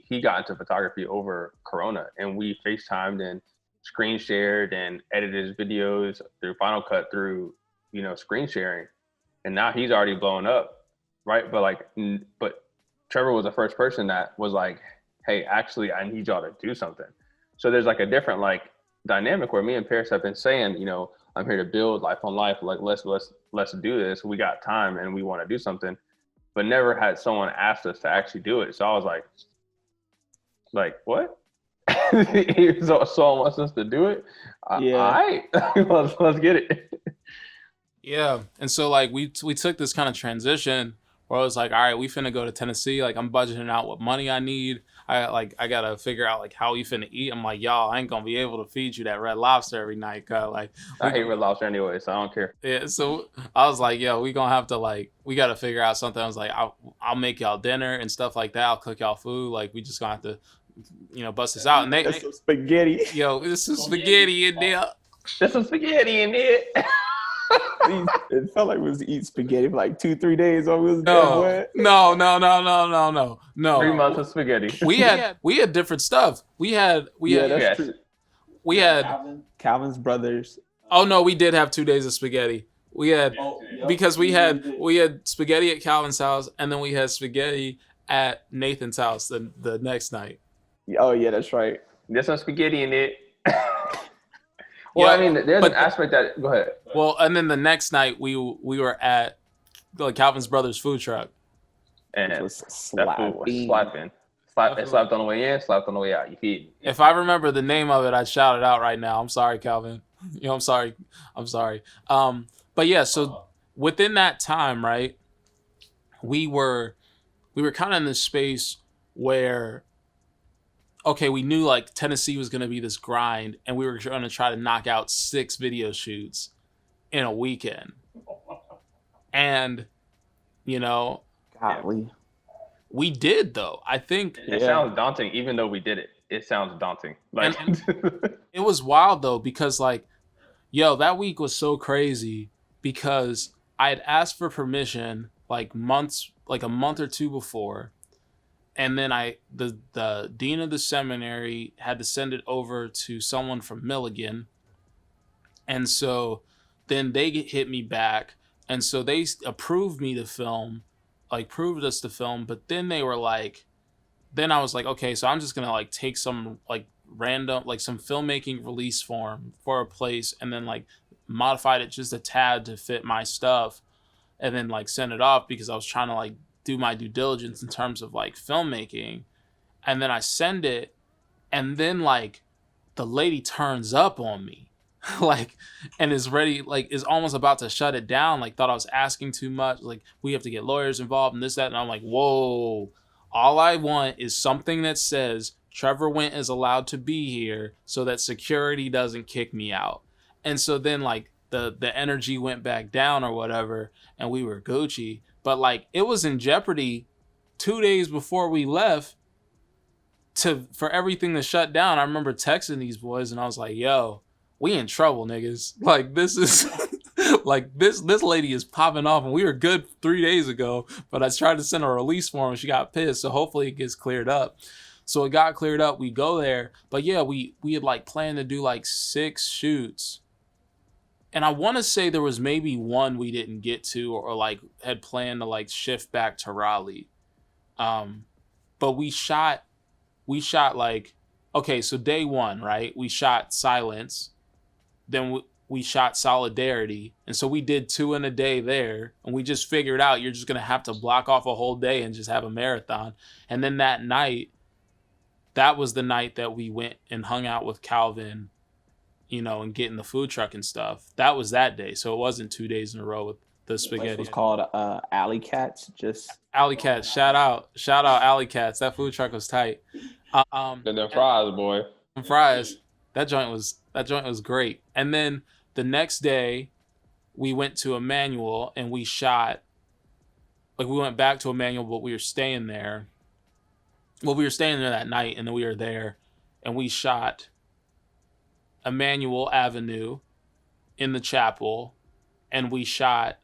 he got into photography over Corona, and we FaceTimed and screen shared and edited his videos through Final Cut through screen sharing, and now he's already blown up, right? But Trevor was the first person that was like, hey, actually, I need y'all to do something. So there's like a different like dynamic where me and Paris have been saying, I'm here to build life on life. Like, let's do this. We got time and we want to do something, but never had someone asked us to actually do it. So I was like, what? So someone wants us to do it? Yeah. All right, let's get it. Yeah. And so like we took this kind of transition where I was like, all right, we finna go to Tennessee. Like I'm budgeting out what money I need. I gotta figure out like how we finna eat. I'm like, y'all, I ain't gonna be able to feed you that Red Lobster every night. Like I hate Red Lobster anyway, so I don't care. Yeah, so I was like, yo, we gonna have to like, we gotta figure out something. I was like, I'll make y'all dinner and stuff like that. I'll cook y'all food. Like we just gonna have to, bust this out. And That's some spaghetti. Yo, this is spaghetti in there. There's some spaghetti in there. It felt like we was eating spaghetti for like 2-3 days while we was No. 3 months of spaghetti. We had different stuff. We had that's true. We had Calvin's brothers Oh no, we did have 2 days of spaghetti. We had because we had spaghetti at Calvin's house, and then we had spaghetti at Nathan's house the next night. Oh yeah, that's right. There's some spaghetti in it. Well, Yeah, I mean, there's but an aspect that. Go ahead. Well, and then the next night we were at Calvin's brother's food truck. And It was that food was slapping. It slapped on the way in, slapped on the way out. You feed me. If I remember the name of it, I'd shout it out right now. I'm sorry, Calvin. I'm sorry. But yeah, so within that time, right, we were kind of in this space where, okay, we knew like Tennessee was going to be this grind, and we were going to try to knock out 6 video shoots in a weekend. And, Golly. we did, though. I think It sounds daunting, even though we did it. It sounds daunting. Like it was wild, though, because that week was so crazy because I had asked for permission like a month or two before. And then the dean of the seminary had to send it over to someone from Milligan. And so then they hit me back. And so they approved me to film, proved us to film. But then they were then I was like, okay, so I'm just going to take some random, some filmmaking release form for a place and then modified it just a tad to fit my stuff and then send it off because I was trying to do my due diligence in terms of filmmaking. And then I send it and then the lady turns up on me and is ready, is almost about to shut it down, thought I was asking too much, we have to get lawyers involved and this, that. And I'm like, whoa, all I want is something that says Trevor Went is allowed to be here so that security doesn't kick me out. And so then the energy went back down or whatever and we were Gucci. But it was in jeopardy 2 days before we left for everything to shut down. I remember texting these boys and I was like, yo, we in trouble, niggas. This is this lady is popping off and we were good 3 days ago, but I tried to send her a release form and she got pissed. So hopefully it gets cleared up. So it got cleared up. We go there. But yeah, we had planned to do 6 shoots. And I want to say there was maybe one we didn't get to or had planned to shift back to Raleigh. But we shot okay, so day 1, right? We shot Silence. Then we shot Solidarity. And so we did 2 in a day there. And we just figured out you're just going to have to block off a whole day and just have a marathon. And then that night, that was the night that we went and hung out with Calvin, and getting the food truck and stuff. That was that day. So it wasn't 2 days in a row with the spaghetti. It was called Alley Cats. Alley Cats. Shout out Alley Cats. That food truck was tight. and then fries, boy. Fries. That joint was great. And then the next day we went to Emmanuel and we shot, we went back to Emmanuel, but we were staying there. Well, we were staying there that night and then we were there and we shot Emmanuel Avenue in the chapel and we shot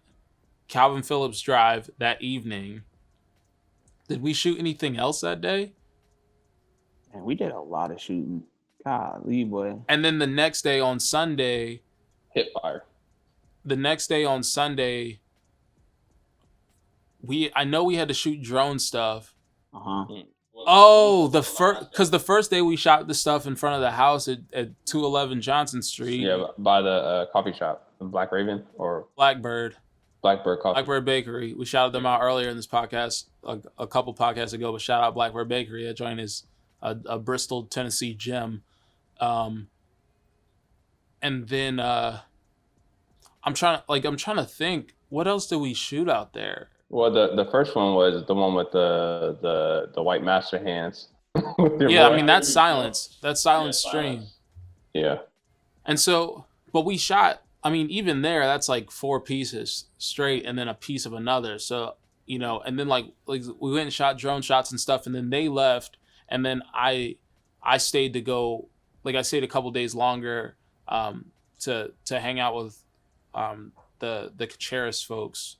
Calvin Phillips Drive that evening. Did we shoot anything else that day? Man, we did a lot of shooting. Golly, boy. And then the next day on Sunday, Hit fire. The next day on Sunday, I know we had to shoot drone stuff. Oh, because the first day we shot the stuff in front of the house at 211 Johnson Street. Yeah, by the coffee shop, Black Raven or Blackbird Coffee. Blackbird Bakery. We shouted them out earlier in this podcast, a couple podcasts ago. But shout out Blackbird Bakery. That joint is a Bristol, Tennessee gem. And then I'm trying to think, what else did we shoot out there? Well, the first one was the one with the white master hands. Yeah, I mean that's Silence. That's Silence stream. Yeah. And so, but we shot. I mean, even there, that's 4 pieces straight, and then a piece of another. So and then we went and shot drone shots and stuff, and then they left, and then I stayed to go. I stayed a couple days longer to hang out with the Kacharis folks.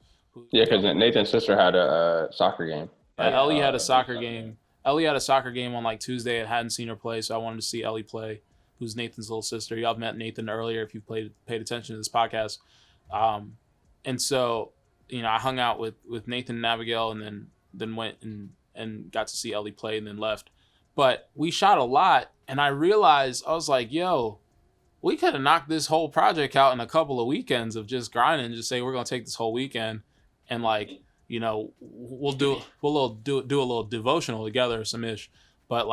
Yeah, because Nathan's sister had a soccer game. Ellie had a soccer game. Ellie had a soccer game on Tuesday. I hadn't seen her play, so I wanted to see Ellie play. who's Nathan's little sister. Y'all met Nathan earlier if you've paid attention to this podcast. And so, I hung out with Nathan and Abigail, and then went and got to see Ellie play, and then left. But we shot a lot, and I realized, I was like, yo, we could have knocked this whole project out in a couple of weekends of just grinding and just say, we're going to take this whole weekend and we'll do a little devotional together or some ish. But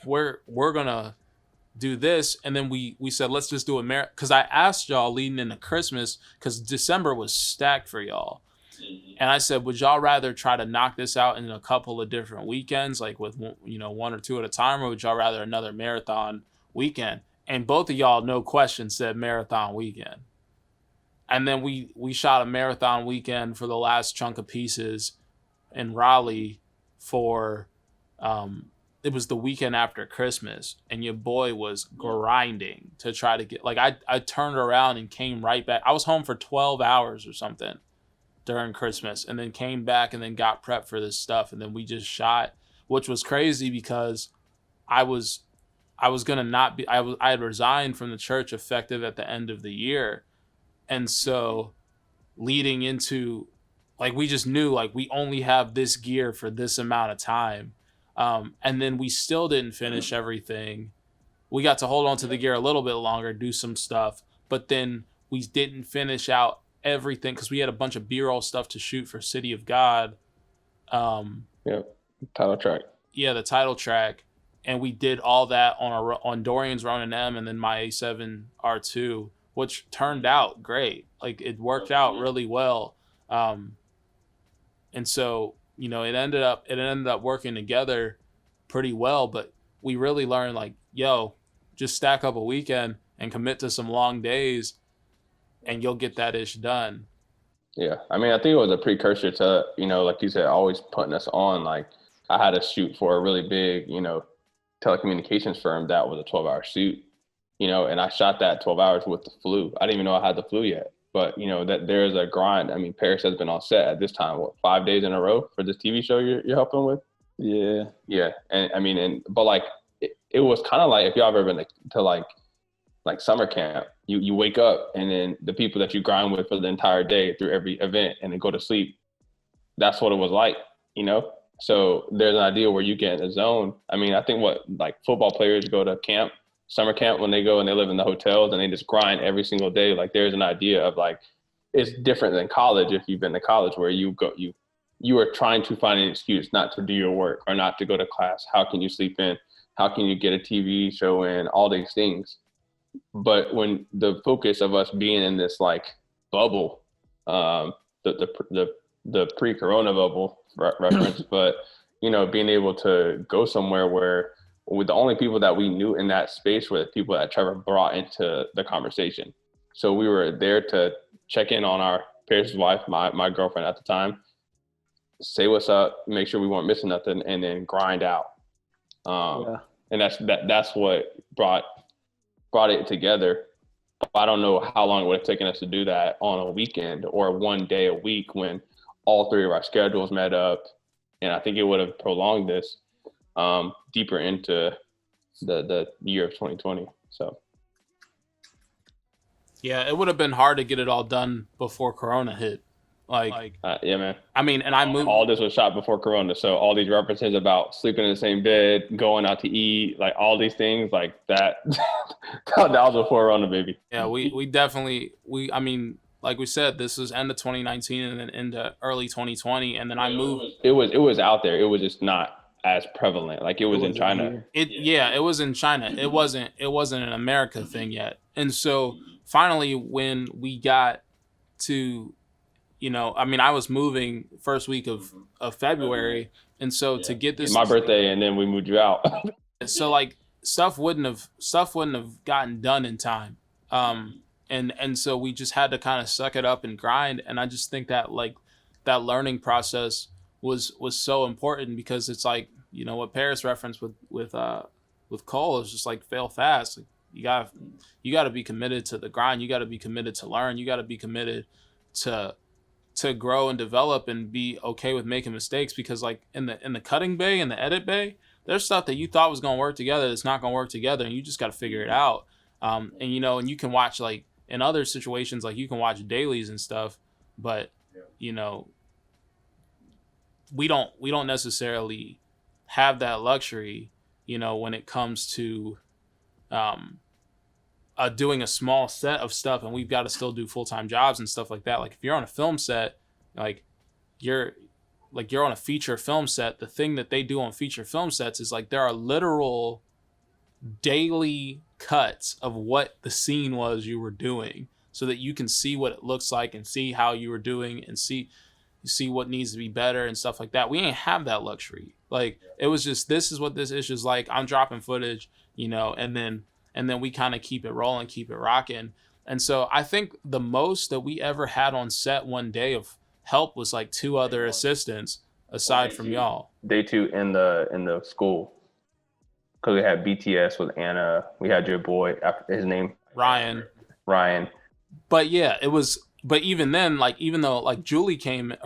we're going to do this. And then we said, let's just do a marathon. Cause I asked y'all leading into Christmas, cause December was stacked for y'all. And I said, would y'all rather try to knock this out in a couple of different weekends, with, one or two at a time, or would y'all rather another marathon weekend? And both of y'all, no question, said marathon weekend. And then we shot a marathon weekend for the last chunk of pieces in Raleigh for, it was the weekend after Christmas, and your boy was grinding to try to get, I turned around and came right back. I was home for 12 hours or something during Christmas, and then came back and then got prepped for this stuff. And then we just shot, which was crazy because I was going to not be, I had resigned from the church effective at the end of the year. And so leading into, we just knew, we only have this gear for this amount of time. And then we still didn't finish everything. We got to hold on to the gear a little bit longer, do some stuff, but then we didn't finish out everything because we had a bunch of B-roll stuff to shoot for City of God. Title track. Yeah, the title track. And we did all that on Dorian's Ronin M and then my A7 R2, which turned out great. It worked out really well. And so, it ended up working together pretty well, but we really learned just stack up a weekend and commit to some long days and you'll get that ish done. Yeah. I mean, I think it was a precursor to, like you said, always putting us on. I had to shoot for a really big, telecommunications firm that was a 12-hour shoot, and I shot that 12 hours with the flu. I didn't even know I had the flu yet, but that there's a grind. I mean, Paris has been on set at this time, 5 days in a row for this TV show you're helping with? Yeah. Yeah. And I mean, but it was kind of if y'all ever been to summer camp, you wake up and then the people that you grind with for the entire day through every event and then go to sleep. That's what it was like, So there's an idea where you get in a zone. I mean, I think football players go to camp, summer camp, when they go and they live in the hotels and they just grind every single day. There's an idea of it's different than college. If you've been to college where you are trying to find an excuse not to do your work or not to go to class. How can you sleep in? How can you get a TV show in? All these things. But when the focus of us being in this bubble, the pre-corona bubble reference, but being able to go somewhere where with the only people that we knew in that space were the people that Trevor brought into the conversation. So we were there to check in on our Paris' wife, my girlfriend at the time, say what's up, make sure we weren't missing nothing, and then grind out. And that's what brought it together. I don't know how long it would have taken us to do that on a weekend or one day a week when all three of our schedules met up. And I think it would have prolonged this deeper into the year of 2020. So. Yeah, it would have been hard to get it all done before Corona hit. Yeah, man. I mean, and I moved. All this was shot before Corona, so all these references about sleeping in the same bed, going out to eat, all these things that that was before Corona, baby. Yeah, we definitely I mean, like we said, this was end of 2019 and then into early 2020, and then I moved. It was out there. It was just not as prevalent. It was in China. It was in China. It wasn't an America thing yet. And so finally, when we got to, I mean, I was moving first week of February, and so to get this, my birthday, and then we moved you out. So stuff wouldn't have gotten done in time. And so we just had to kind of suck it up and grind. And I just think that that learning process was so important, because it's what Paris referenced with Cole is just fail fast. You gotta be committed to the grind. You gotta be committed to learn. You gotta be committed to grow and develop and be okay with making mistakes, because in the cutting bay and the edit bay, there's stuff that you thought was going to work together that's not going to work together, and you just got to figure it out. And you know, and you can watch, like, in other situations, like, you can watch dailies and stuff, but you know, we don't necessarily have that luxury, you know, when it comes to doing a small set of stuff, and we've got to still do full-time jobs and stuff like that. Like, if you're on a film set, like you're on a feature film set, the thing that they do on feature film sets is, like, there are literal daily cuts of what the scene was you were doing, so that you can see what it looks like and see how you were doing and see what needs to be better and stuff like that. We ain't have that luxury. Like, it was just, this is what this issue's like. I'm dropping footage, you know, and then we kind of keep it rolling, keep it rocking. And so I think the most that we ever had on set one day of help was like 2 other assistants aside from y'all. Day 2 in the school, because we had BTS with Anna. We had your boy, his name Ryan. But yeah, it was. But even then, like, even though, like, Judy came in,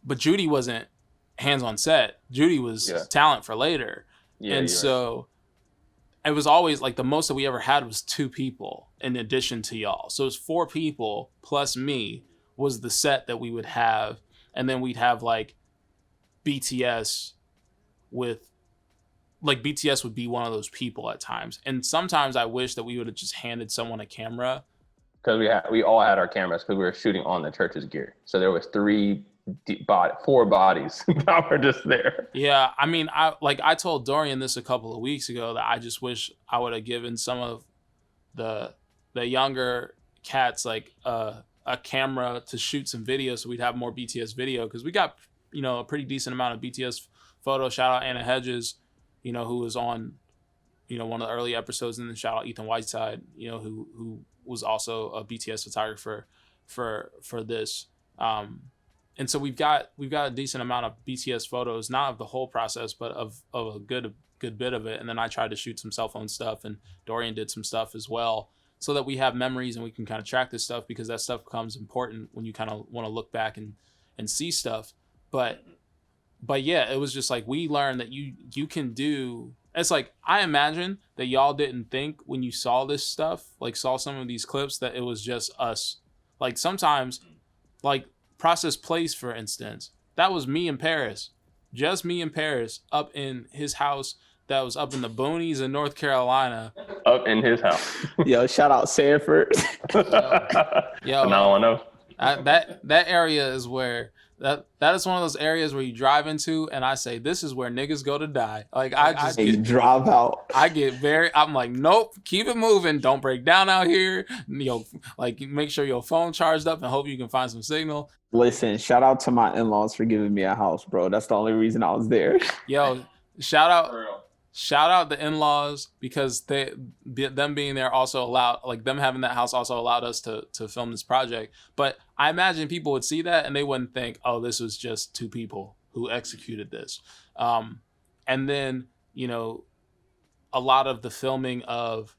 but Judy wasn't hands on set. Judy was talent for later. Yeah, and so it was always like the most that we ever had was 2 people in addition to y'all. So it was 4 people plus me was the set that we would have. And then we'd have like BTS BTS would be one of those people at times. And sometimes I wish that we would have just handed someone a camera. Because we all had our cameras because we were shooting on the church's gear. So there was 4 bodies that were just there. Yeah, I mean, I told Dorian this a couple of weeks ago that I just wish I would have given some of the younger cats like a camera to shoot some video so we'd have more BTS video, because we got, you know, a pretty decent amount of BTS photo. Shout out Anna Hedges, you know, who was on, you know, one of the early episodes, and then shout out Ethan Whiteside, you know, who was also a BTS photographer for this. And so we've got a decent amount of BTS photos, not of the whole process, but of a good bit of it. And then I tried to shoot some cell phone stuff, and Dorian did some stuff as well, so that we have memories and we can kind of track this stuff, because that stuff becomes important when you kind of want to look back and see stuff. But yeah, it was just like, we learned that you can do. It's like, I imagine that y'all didn't think when you saw this stuff, like saw some of these clips, that it was just us. Like, sometimes, like Process Place, for instance, that was me and Paris, just me and Paris up in his house that was up in the boonies in North Carolina. Up in his house. Yo, shout out Sanford. Yo, now I know. That area is where that is one of those areas where you drive into, and I say, this is where niggas go to die. Like, you drive out. I'm like, nope, keep it moving. Don't break down out here. You know, like, make sure your phone charged up and hope you can find some signal. Listen, shout out to my in-laws for giving me a house, bro. That's the only reason I was there. Yo, shout out the in-laws, because them being there also allowed, like, them having that house also allowed us to film this project. But I imagine people would see that and they wouldn't think, oh, this was just 2 people who executed this. And then, you know, a lot of the filming of,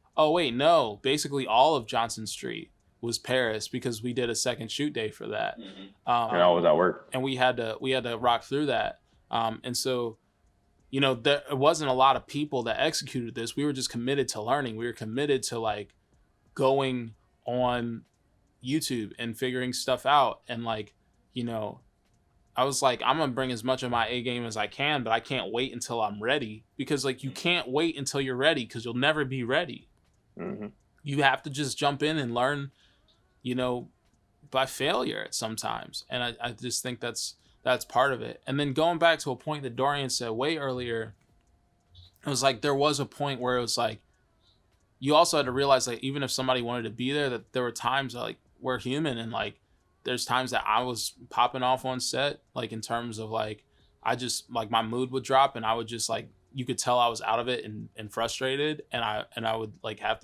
basically all of Johnson Street was Paris, because we did a second shoot day for that. And I was at work. And we had to rock through that. And so, you know, there wasn't a lot of people that executed this. We were just committed to learning. We were committed to, like, going on YouTube and figuring stuff out. And, like, you know, I was like, I'm going to bring as much of my A game as I can, but I can't wait until I'm ready, because, like, you can't wait until you're ready, because you'll never be ready. Mm-hmm. You have to just jump in and learn, you know, by failure sometimes. And I just think that's part of it. And then going back to a point that Dorian said way earlier, it was like, there was a point where it was like, you also had to realize, like, even if somebody wanted to be there, that there were times that, like, we're human, and, like, there's times that I was popping off on set, like, in terms of, like, I just, like, my mood would drop, and I would just, like, you could tell I was out of it and frustrated, and I would, like, I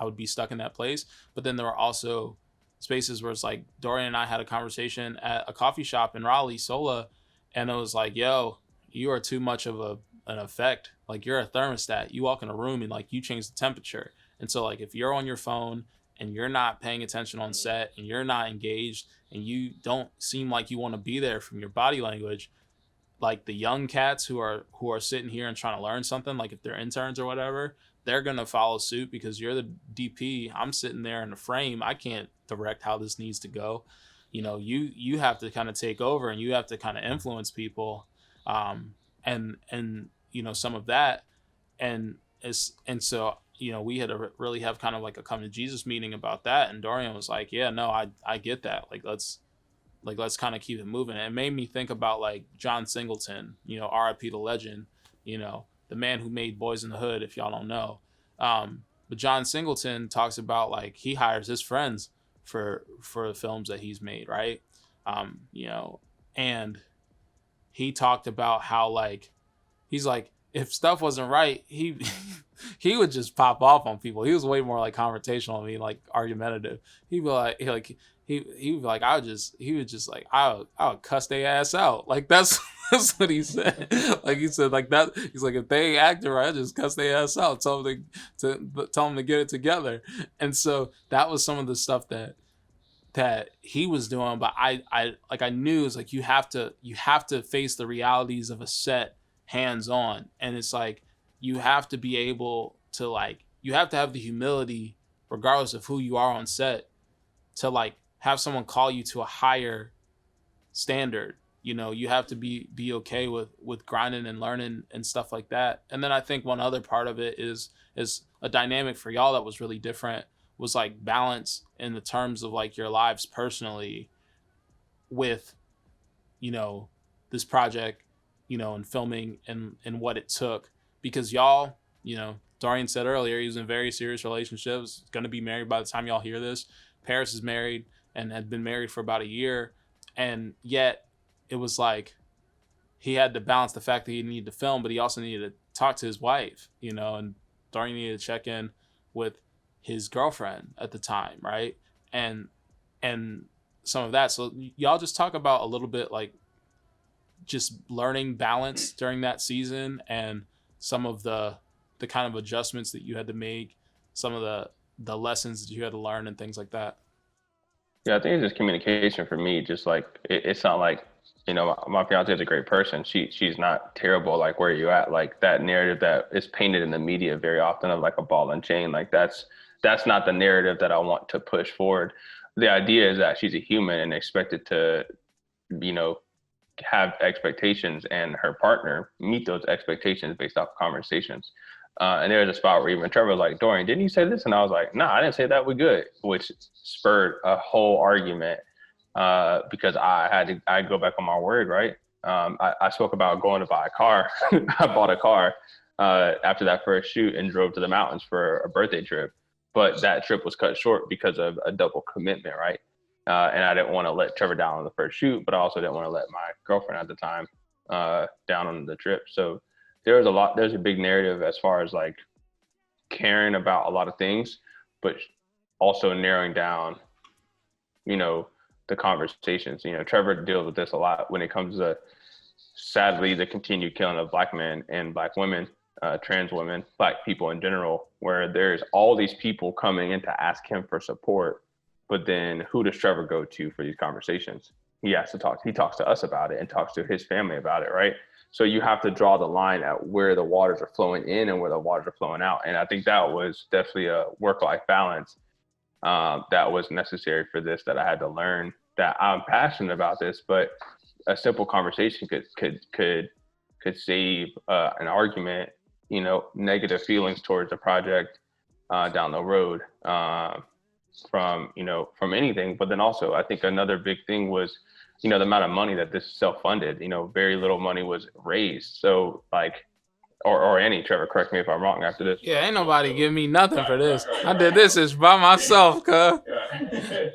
would be stuck in that place. But then there were also spaces where it's like, Dorian and I had a conversation at a coffee shop in Raleigh, Sola, and it was like, yo, you are too much of an effect. Like, you're a thermostat. You walk in a room and, like, you change the temperature. And so, like, if you're on your phone and you're not paying attention on set and you're not engaged and you don't seem like you want to be there from your body language, like the young cats who are sitting here and trying to learn something, like if they're interns or whatever, they're gonna follow suit because you're the DP. I'm sitting there in the frame. I can't direct how this needs to go. You know, you have to kind of take over and you have to kind of influence people, and you know some of that, and so you know we had to really have kind of like a come to Jesus meeting about that, and Dorian was like, yeah, no, I get that. Let's kind of keep it moving. And it made me think about like John Singleton, you know, R.I.P. the legend, you know, the man who made Boys in the Hood, if y'all don't know. But John Singleton talks about like he hires his friends for the films that he's made, right? You know, and he talked about how like he's like if stuff wasn't right, he he would just pop off on people. He was way more like confrontational, I mean, like argumentative. He'd be like he would be like he would just like I would cuss their ass out. Like that's what he said. Like he said like that. He's like if they ain't acting right, I just cuss their ass out. Tell them to get it together. And so that was some of the stuff that he was doing. But I knew it's like you have to face the realities of a set hands on, and it's like you have to be able to like you have to have the humility regardless of who you are on set to like have someone call you to a higher standard. You know, you have to be okay with grinding and learning and stuff like that. And then I think one other part of it is a dynamic for y'all that was really different was like balance in the terms of like your lives personally with, you know, this project, you know, and filming and what it took, because y'all, you know, Dorian said earlier, he was in very serious relationships, going to be married by the time y'all hear this. Paris is married and had been married for about a year. And yet it was like, he had to balance the fact that he needed to film, but he also needed to talk to his wife, you know, and Dorian needed to check in with his girlfriend at the time. Right. And some of that. So y'all just talk about a little bit, like just learning balance during that season and some of the kind of adjustments that you had to make, some of the lessons that you had to learn and things like that. Yeah, I think it's just communication for me. Just like it's not like, you know, my fiance is a great person. She's not terrible. Like where you at? Like that narrative that is painted in the media very often of like a ball and chain. Like that's not the narrative that I want to push forward. The idea is that she's a human and expected to, you know, have expectations and her partner meet those expectations based off of conversations. And there was a spot where even Trevor was like, Dorian, didn't you say this? And I was like, no, I didn't say that. We're good, which spurred a whole argument because I go back on my word, right? I spoke about going to buy a car. I bought a car after that first shoot and drove to the mountains for a birthday trip. But that trip was cut short because of a double commitment, right? And I didn't want to let Trevor down on the first shoot, but I also didn't want to let my girlfriend at the time down on the trip. So there's a big narrative as far as like caring about a lot of things, but also narrowing down, you know, the conversations. You know, Trevor deals with this a lot when it comes to, sadly, the continued killing of Black men and Black women, trans women, Black people in general, where there's all these people coming in to ask him for support. But then who does Trevor go to for these conversations? He has to talk. He talks to us about it and talks to his family about it, right? So you have to draw the line at where the waters are flowing in and where the waters are flowing out. And I think that was definitely a work-life balance that was necessary for this, that I had to learn, that I'm passionate about this, but a simple conversation could save an argument, you know, negative feelings towards the project down the road. From anything. But then also I think another big thing was, you know, the amount of money that this is self-funded. You know, very little money was raised. So like, or any, Trevor, correct me if I'm wrong after this. Yeah, ain't nobody give me nothing for this. I did this is by myself, cuz.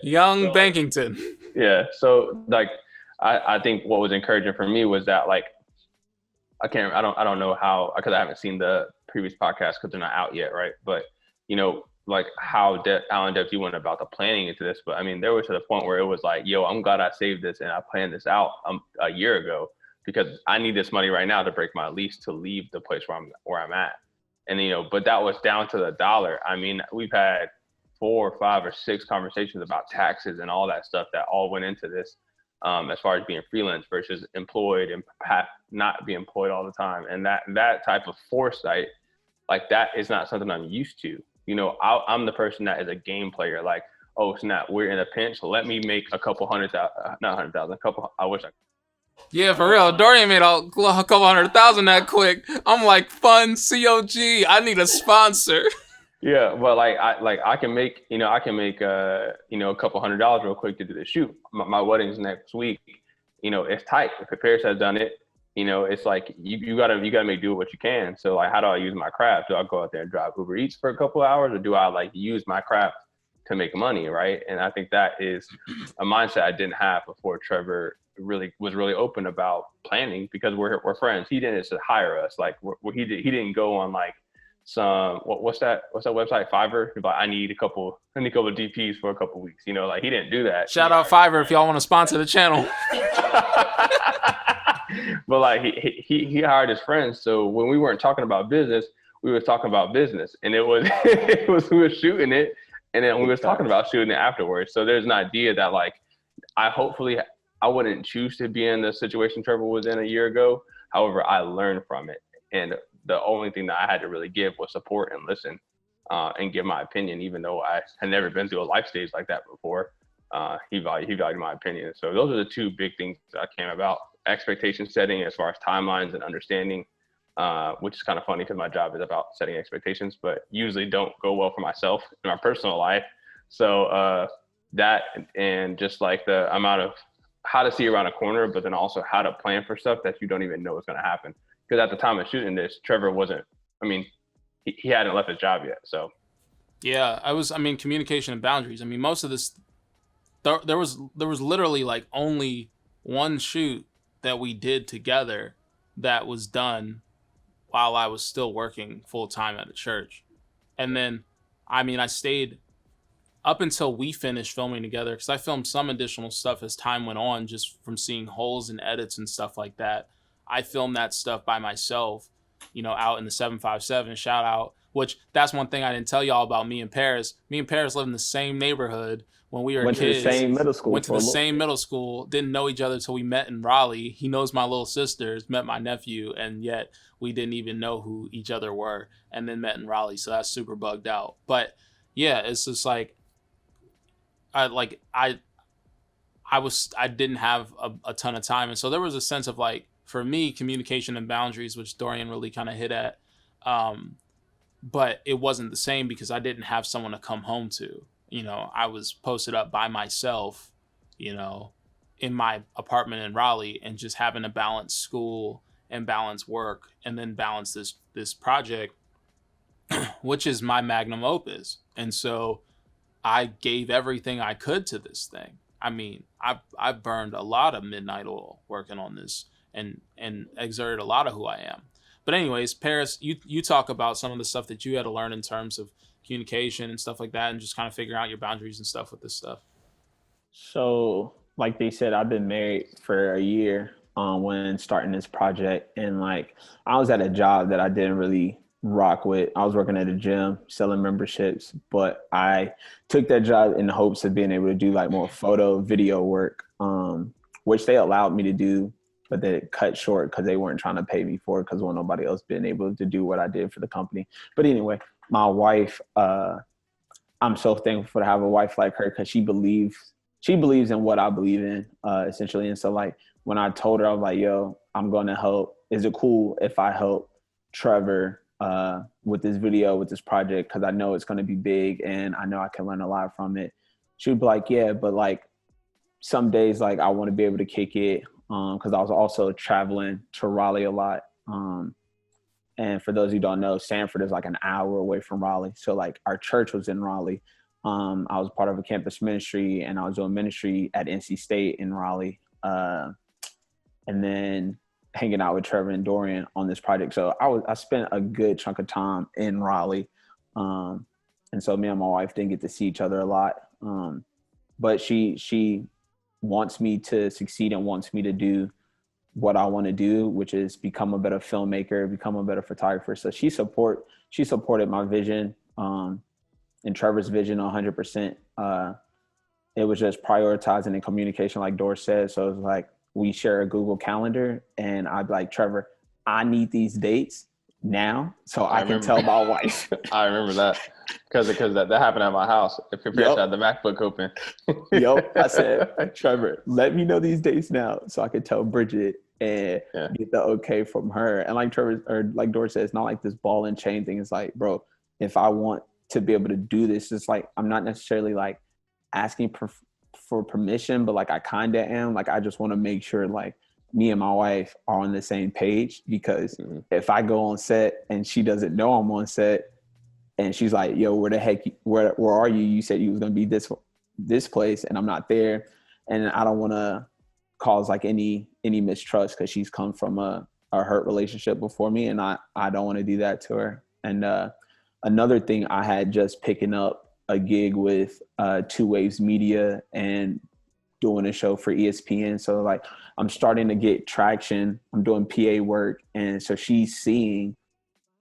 Young Bankington. Yeah. So like, I think what was encouraging for me was that like, I don't know how, because I haven't seen the previous podcast because they're not out yet. Right. But, you know, like how in depth you went about the planning into this. But I mean, there was to the point where it was like, yo, I'm glad I saved this and I planned this out a year ago because I need this money right now to break my lease to leave the place where I'm at. And, you know, but that was down to the dollar. I mean, we've had 4 or 5 or 6 conversations about taxes and all that stuff that all went into this. as far as being freelance versus employed and not be employed all the time. And that type of foresight, like that is not something I'm used to. You know, I'm the person that is a game player. Like, oh snap, we're in a pinch. Let me make a couple hundred thousand, not 100,000, a couple. I wish I. Yeah, for real. Dorian made a couple 100,000 that quick. I'm like, fun COG. I need a sponsor. Yeah, but I can make a couple $100 real quick to do the shoot. My wedding's next week. You know, it's tight. If Paris has done it, you know, it's like you gotta make do what you can. So like, how do I use my craft? Do I go out there and drive Uber Eats for a couple hours, or do I like use my craft to make money, right? And I think that is a mindset I didn't have before Trevor was really open about planning, because we're friends. He didn't just hire us. Like he didn't go on like some what's that website, Fiverr, like I need a couple DPs for a couple weeks, you know, like he didn't do that. Shout out Fiverr if y'all want to sponsor the channel. But like he hired his friends, so when we weren't talking about business, we were talking about business, and it was we were shooting it, and then we was talking about shooting it afterwards. So there's an idea that like I wouldn't choose to be in the situation Trevor was in a year ago. However, I learned from it, and the only thing that I had to really give was support and listen, and give my opinion, even though I had never been through a life stage like that before. He valued my opinion. So those are the two big things that came about: expectation setting as far as timelines and understanding, which is kind of funny because my job is about setting expectations, but usually don't go well for myself in my personal life. So that, and just like the amount of how to see around a corner, but then also how to plan for stuff that you don't even know is going to happen. Because at the time of shooting this, Trevor he hadn't left his job yet. So yeah, communication and boundaries. I mean, most of this, there was literally like only one shoot that we did together that was done while I was still working full time at a church. And then, I stayed up until we finished filming together, because I filmed some additional stuff as time went on, just from seeing holes in edits and stuff like that. I filmed that stuff by myself, you know, out in the 757, shout out, which that's one thing I didn't tell y'all about me and Paris. Me and Paris lived in the same neighborhood when we were kids. Went to the same middle school. Didn't know each other until we met in Raleigh. He knows my little sisters, met my nephew, and yet we didn't even know who each other were, and then met in Raleigh. So that's super bugged out. But yeah, it's just like, I didn't have a ton of time. And so there was a sense of like, for me, communication and boundaries, which Dorian really kind of hit at. But it wasn't the same because I didn't have someone to come home to. You know, I was posted up by myself, you know, in my apartment in Raleigh, and just having to balance school and balance work and then balance this project, which is my magnum opus. And so I gave everything I could to this thing. I mean, I burned a lot of midnight oil working on this and exerted a lot of who I am. But anyways, Paris, you talk about some of the stuff that you had to learn in terms of communication and stuff like that, and just kind of figuring out your boundaries and stuff with this stuff. So, like they said, I've been married for a year when starting this project, and like I was at a job that I didn't really rock with. I was working at a gym selling memberships, but I took that job in the hopes of being able to do like more photo, video work, which they allowed me to do, but they cut short because they weren't trying to pay me for it, because nobody else been able to do what I did for the company. But anyway, my wife, I'm so thankful to have a wife like her, because she believes in what I believe in, essentially. And so like when I told her, I was like, yo, I'm going to help. Is it cool if I help Trevor with this video, with this project? Because I know it's going to be big and I know I can learn a lot from it. She would be like, yeah, but like some days, like I want to be able to kick it, because I was also traveling to Raleigh a lot. And for those who don't know, Sanford is like an hour away from Raleigh. So like our church was in Raleigh. I was part of a campus ministry, and I was doing ministry at NC State in Raleigh. And then hanging out with Trevor and Dorian on this project. So I spent a good chunk of time in Raleigh. And so me and my wife didn't get to see each other a lot. But she wants me to succeed and wants me to do what I want to do, which is become a better filmmaker, become a better photographer. So she supported my vision, and Trevor's vision 100%. it was just prioritizing and communication, like Dor said. So it was like we share a Google Calendar, and I'd be like, Trevor, I need these dates now so I can tell my wife. I remember that because that happened at my house. If your parents had the MacBook open. I said, Trevor, let me know these dates now so I could tell Bridget and get the okay from her. And like Trevor or like Dor said, it's not like this ball and chain thing. It's like, bro, if I want to be able to do this, it's like I'm not necessarily like asking for permission, but like I kind of am. Like I just want to make sure like me and my wife are on the same page, because if I go on set and she doesn't know I'm on set and she's like, yo, where the heck, where are you? You said you was going to be this place and I'm not there. And I don't want to cause like any mistrust, because she's come from a hurt relationship before me, and I don't want to do that to her. And another thing, I had just picking up a gig with Two Waves Media and doing a show for ESPN. So like I'm starting to get traction. I'm doing PA work. And so she's seeing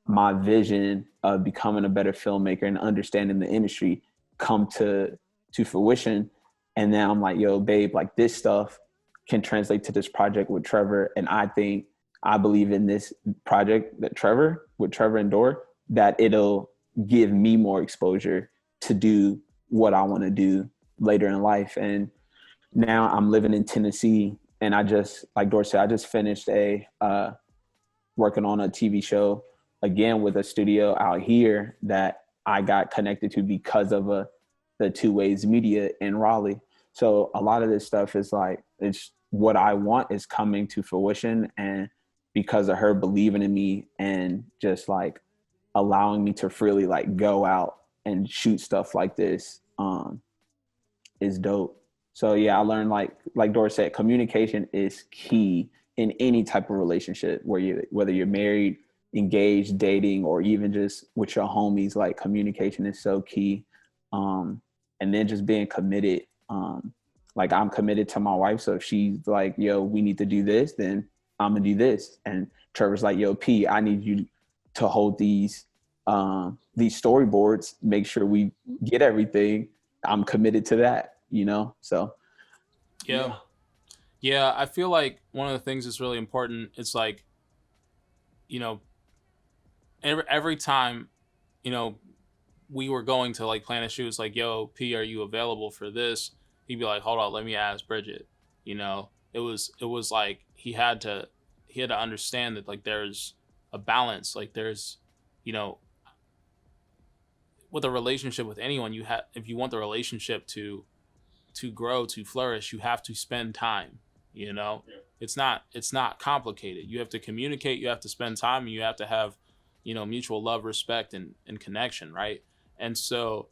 my vision of becoming a better filmmaker and understanding the industry come to fruition. And then I'm like, yo, babe, like this stuff can translate to this project with Trevor. And I believe in this project with Trevor and Dor, that it'll give me more exposure to do what I want to do later in life. And now I'm living in Tennessee, and I just, like Dor said, I just finished working on a TV show again with a studio out here that I got connected to because of the Two Ways Media in Raleigh. So a lot of this stuff is like, it's what I want is coming to fruition, and because of her believing in me and just like allowing me to freely like go out and shoot stuff like this is dope. So yeah, I learned like Dor said, communication is key in any type of relationship, whether you're married, engaged, dating, or even just with your homies. Like communication is so key. And then just being committed. Like I'm committed to my wife, so if she's like, yo, we need to do this, then I'm gonna do this. And Trevor's like, yo, P, I need you to hold these storyboards, make sure we get everything. I'm committed to that, you know? So yeah, I feel like one of the things that's really important, it's like, you know, every time, you know, we were going to like plan a shoot, it's like, yo, P, are you available for this? He'd be like, hold on, let me ask Bridget. You know, it was like he had to understand that like there's a balance. Like there's, you know, with a relationship with anyone, if you want the relationship to grow, to flourish, you have to spend time. You know, it's not complicated. You have to communicate, you have to spend time, and you have to have, you know, mutual love, respect, and connection, right? And so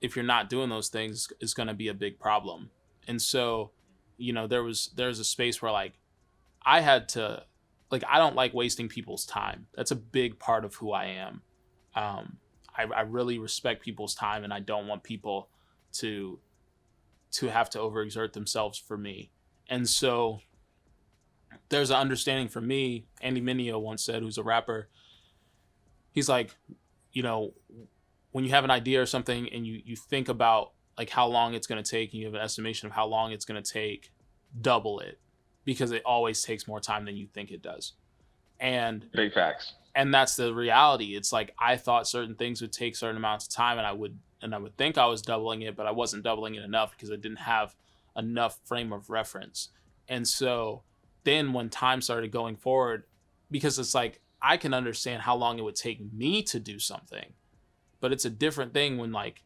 if you're not doing those things, it's going to be a big problem. And so, you know, there's a space where like I had to, like, I don't like wasting people's time. That's a big part of who I am. I really respect people's time, and I don't want people to have to overexert themselves for me. And so there's an understanding for me. Andy Mineo once said, who's a rapper, he's like, you know, when you have an idea or something and you think about like how long it's going to take, and you have an estimation of how long it's going to take, double it, because it always takes more time than you think it does. And big facts. And that's the reality. It's like I thought certain things would take certain amounts of time, and I would think I was doubling it, but I wasn't doubling it enough because I didn't have enough frame of reference. And so then when time started going forward, because it's like I can understand how long it would take me to do something, but it's a different thing when, like,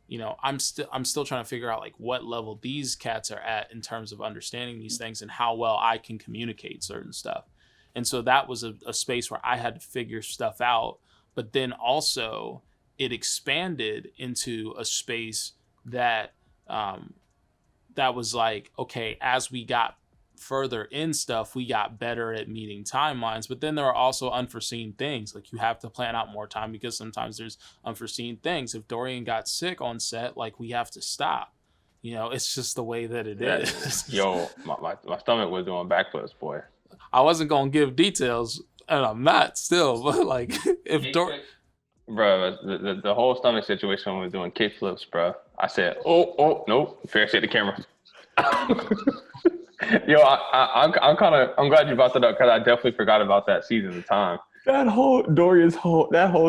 you know, I'm still trying to figure out like what level these cats are at in terms of understanding these things and how well I can communicate certain stuff. And so that was a space where I had to figure stuff out. But then also it expanded into a space that that was like, okay, as we got further in stuff, we got better at meeting timelines. But then there are also unforeseen things. Like you have to plan out more time because sometimes there's unforeseen things. If Dorian got sick on set, like we have to stop. You know, it's just the way that it is. Yo, my stomach was doing backflips, boy. I wasn't gonna give details, and I'm not still, but like if Dorian, bro, the whole stomach situation was doing kickflips, bro. I said, oh, nope. Paris hit the camera. Yo, I'm glad you brought that up because I definitely forgot about that season of time. That whole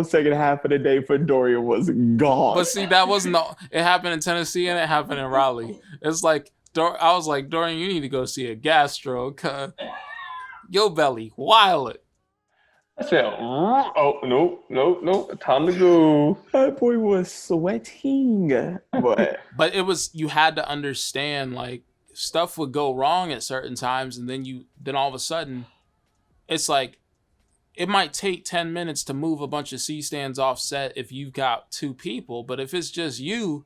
second half of the day for Dorian was gone. But see, that wasn't it happened in Tennessee and it happened in Raleigh. It's like, I was like, Dorian, you need to go see a gastro, cause your belly wild. I said, oh, nope, time to go. That boy was sweating. But it was, you had to understand, like, stuff would go wrong at certain times, and then all of a sudden, it's like, it might take 10 minutes to move a bunch of C-stands off set if you've got 2 people, but if it's just you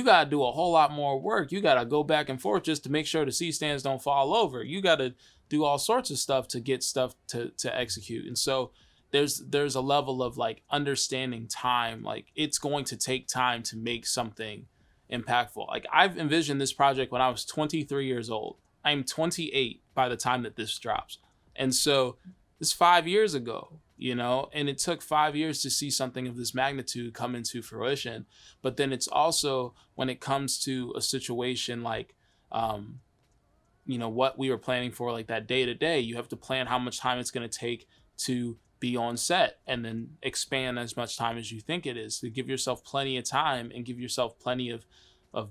got to do a whole lot more work. You got to go back and forth just to make sure the C-stands don't fall over. You got to do all sorts of stuff to get stuff to execute. And so there's a level of like understanding time. Like, it's going to take time to make something impactful. Like, I've envisioned this project when I was 23 years old. I'm 28 by the time that this drops. And so it's 5 years ago, and it took 5 years to see something of this magnitude come into fruition. But then it's also, when it comes to a situation like, what we were planning for, like that day to day, you have to plan how much time it's going to take to be on set and then expand as much time as you think it is, to give yourself plenty of time and give yourself plenty of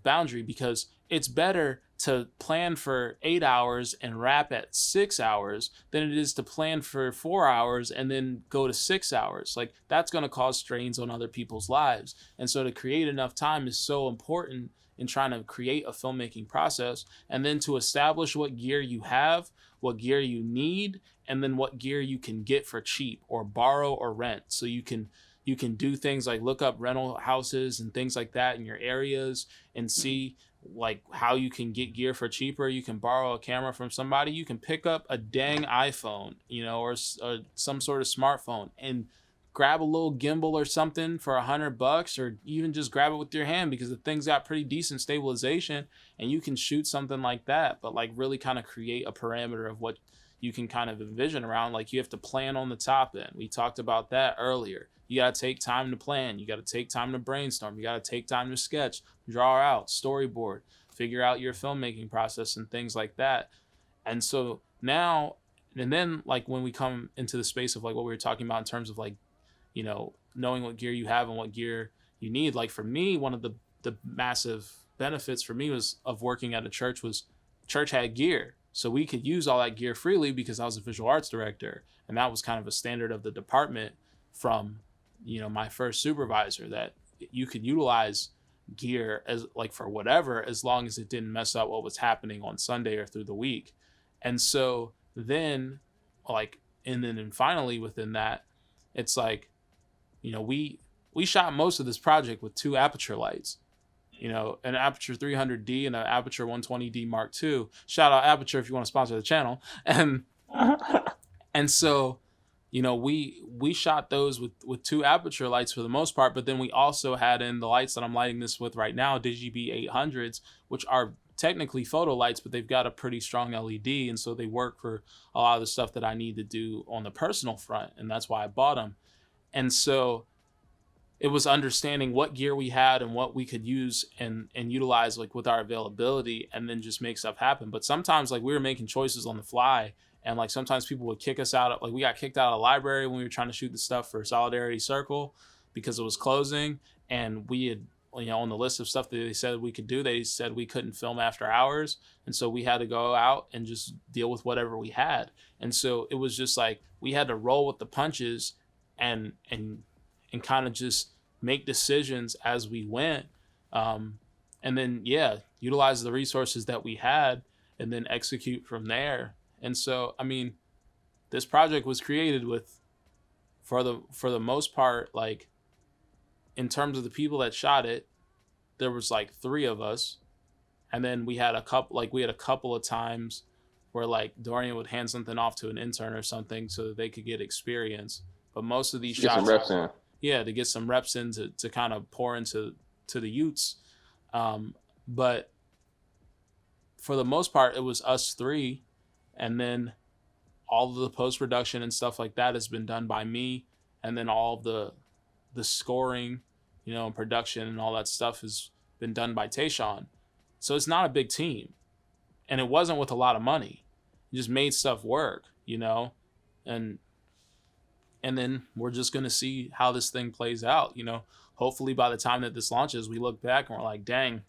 boundary, because it's better to plan for 8 hours and wrap at 6 hours than it is to plan for 4 hours and then go to 6 hours. Like, that's going to cause strains on other people's lives. And so to create enough time is so important in trying to create a filmmaking process, and then to establish what gear you have, what gear you need, and then what gear you can get for cheap or borrow or rent. So you can do things like look up rental houses and things like that in your areas and see like how you can get gear for cheaper. You can borrow a camera from somebody. You can pick up a dang iPhone, or some sort of smartphone, and grab a little gimbal or something for $100, or even just grab it with your hand, because the thing's got pretty decent stabilization and you can shoot something like that. But like, really kind of create a parameter of what you can kind of envision around. Like, you have to plan on the top end. We talked about that earlier. You got to take time to plan. You got to take time to brainstorm. You got to take time to sketch, draw out, storyboard, figure out your filmmaking process and things like that. And so now, and then like when we come into the space of like what we were talking about in terms of like, knowing what gear you have and what gear you need. Like, for me, one of the massive benefits for me of working at a church was church had gear. So we could use all that gear freely because I was a visual arts director. And that was kind of a standard of the department from, my first supervisor, that you could utilize gear as like for whatever, as long as it didn't mess up what was happening on Sunday or through the week. And so then and finally within that, it's like, we shot most of this project with 2 aperture lights, an Aperture 300D and an Aperture 120D Mark II. Shout out Aperture if you want to sponsor the channel. And so, we shot those with 2 aperture lights for the most part, but then we also had in the lights that I'm lighting this with right now, DigiB 800s, which are technically photo lights, but they've got a pretty strong LED. And so they work for a lot of the stuff that I need to do on the personal front. And that's why I bought them. And so it was understanding what gear we had and what we could use and utilize like with our availability, and then just make stuff happen. But sometimes like we were making choices on the fly, and like sometimes people would kick us out. Like, we got kicked out of the library when we were trying to shoot the stuff for Solidarity Circle because it was closing, and we had, on the list of stuff that they said we could do, they said we couldn't film after hours. And so we had to go out and just deal with whatever we had. And so it was just like, we had to roll with the punches and kind of just make decisions as we went. And then, utilize the resources that we had and then execute from there. And so, I mean, this project was created with, for the most part, like, in terms of the people that shot it, there was like 3 of us. And then we had a couple of times where like Dorian would hand something off to an intern or something so that they could get experience. But most of these shots, some reps in. Yeah, to get some reps in to kind of pour into the youths. But for the most part, it was us 3. And then all of the post-production and stuff like that has been done by me. And then all of the scoring, and production and all that stuff has been done by Tayshawn. So it's not a big team. And it wasn't with a lot of money. It just made stuff work, you know? And then we're just going to see how this thing plays out, you know? Hopefully by the time that this launches, we look back and we're like, dang,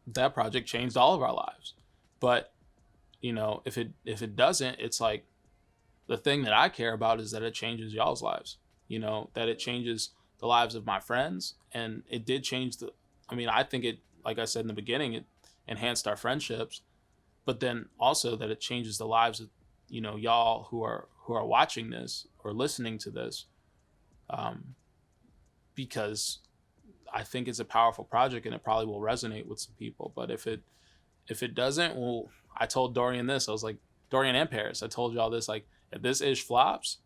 that project changed all of our lives. But, you know, if it doesn't, it's like, the thing that I care about is that it changes y'all's lives, you know, that it changes the lives of my friends. And it did change I think it, like I said in the beginning, it enhanced our friendships, but then also that it changes the lives of, you know, y'all who are watching this or listening to this, because I think it's a powerful project and it probably will resonate with some people. But if it doesn't, well, I told Dorian this. I was like, Dorian and Paris, I told y'all this, like, if this ish flops,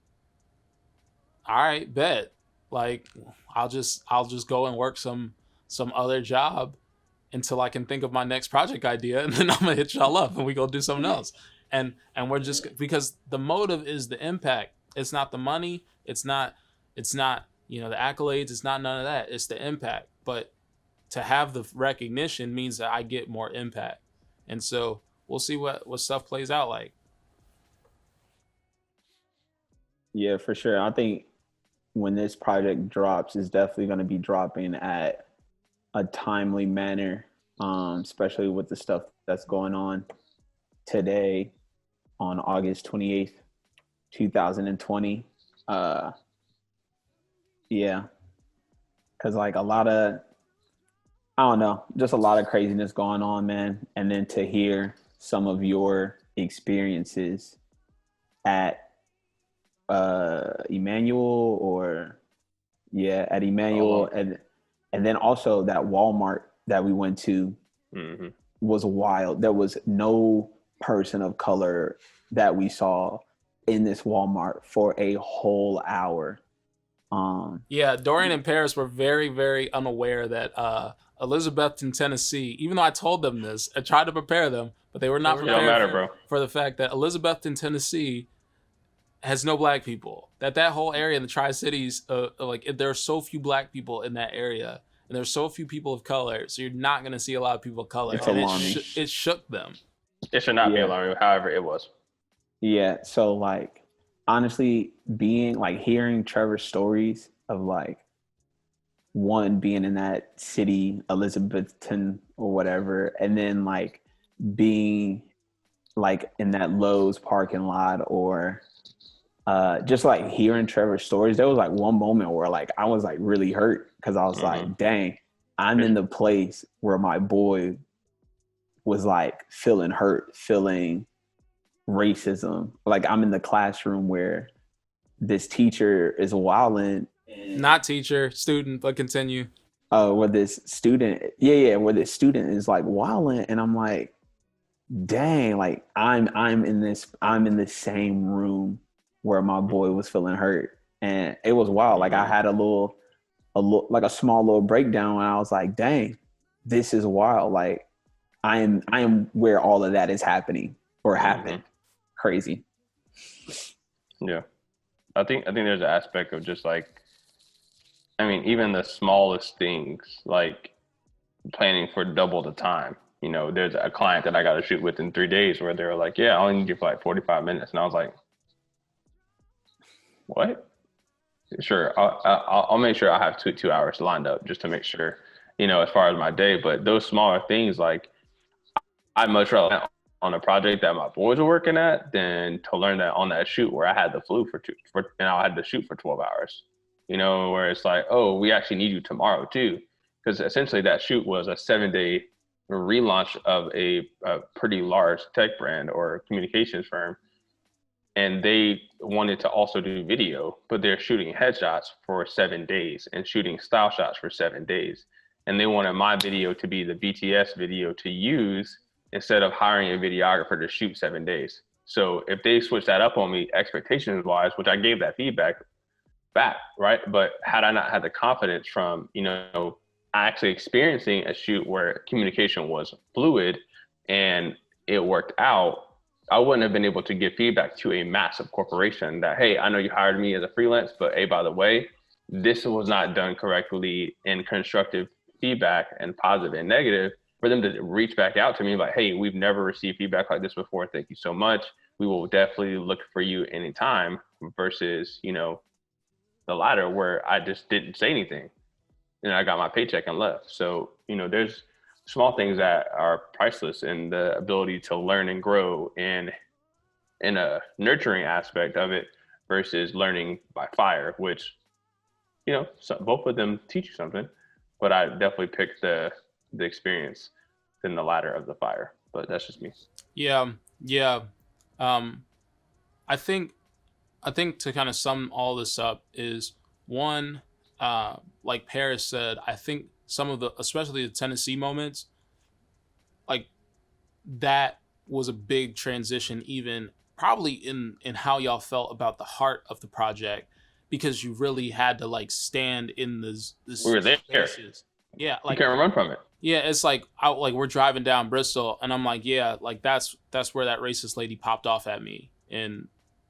all right, bet. Like, I'll just go and work some other job until I can think of my next project idea, and then I'm gonna hit y'all up and we go do something else. And we're just, because the motive is the impact. It's not the money. It's not, you know, the accolades. It's not none of that. It's the impact. But to have the recognition means that I get more impact. And so we'll see what stuff plays out like. Yeah, for sure. I think when this project drops, it's definitely going to be dropping at a timely manner, especially with the stuff that's going on today on August 28th, 2020. Yeah, because like a lot of, I don't know, just a lot of craziness going on, man. And then to hear some of your experiences at Emmanuel at Emmanuel, and then also that Walmart that we went to was wild. There was no person of color that we saw in this Walmart for a whole hour. Dorian and Paris were very, very unaware that Elizabethton, Tennessee, even though I told them this, I tried to prepare them, but they were not prepared for the fact that Elizabethton, Tennessee has no black people. That whole area in the Tri-Cities, there are so few black people in that area, and there's so few people of color, so you're not going to see a lot of people of color. It's and alarming. It shook them. It should not be alarming, however it was. Yeah, so like, honestly, hearing Trevor's stories of like, one, being in that city, Elizabethton or whatever, and then like being like in that Lowe's parking lot, or just like hearing Trevor's stories. There was like one moment where like I was like really hurt, because I was like, dang, I'm in the place where my boy was like feeling hurt, feeling racism. Like I'm in the classroom where this teacher is wilding. Not teacher, student, but continue. Where this student, where this student is like wilding, and I'm like, dang, like I'm in the same room where my boy was feeling hurt, and it was wild. Like I had a small little breakdown, and I was like, dang, this is wild. Like I am where all of that is happening or happened. Crazy. Yeah. I think there's an aspect of just like, I mean, even the smallest things, like planning for double the time. You know, there's a client that I got to shoot with in 3 days where they were like, yeah, I only need you for like 45 minutes. And I was like, what? Sure. I'll make sure I have two hours lined up just to make sure, you know, as far as my day. But those smaller things, like I'd much rather on a project that my boys were working at than to learn that on that shoot where I had the flu and I had to shoot for 12 hours, you know, where it's like, oh, we actually need you tomorrow too. Because essentially that shoot was a 7-day relaunch of a pretty large tech brand or communications firm. And they wanted to also do video, but they're shooting headshots for 7 days and shooting style shots for 7 days. And they wanted my video to be the BTS video to use instead of hiring a videographer to shoot 7 days. So if they switch that up on me expectations wise, which I gave that feedback back, right? But had I not had the confidence from, you know, actually experiencing a shoot where communication was fluid and it worked out, I wouldn't have been able to give feedback to a massive corporation that, hey, I know you hired me as a freelance, but hey, by the way, this was not done correctly in constructive feedback, and positive and negative, for them to reach back out to me like, hey, we've never received feedback like this before. Thank you so much. We will definitely look for you anytime, versus, you know, the latter where I just didn't say anything and I got my paycheck and left. So, you know, there's small things that are priceless, and the ability to learn and grow in a nurturing aspect of it versus learning by fire, which, you know, so both of them teach you something, but I definitely picked the experience than the ladder of the fire. But that's just me. Yeah. I think to kind of sum all this up is one, like Paris said, I think some of the, especially the Tennessee moments, like that was a big transition, even probably in how y'all felt about the heart of the project, because you really had to like stand in this We were there. spaces. Yeah, like you can't run from it. yeah, it's like out, like we're driving down Bristol, and I'm like, yeah, like that's where that racist lady popped off at me in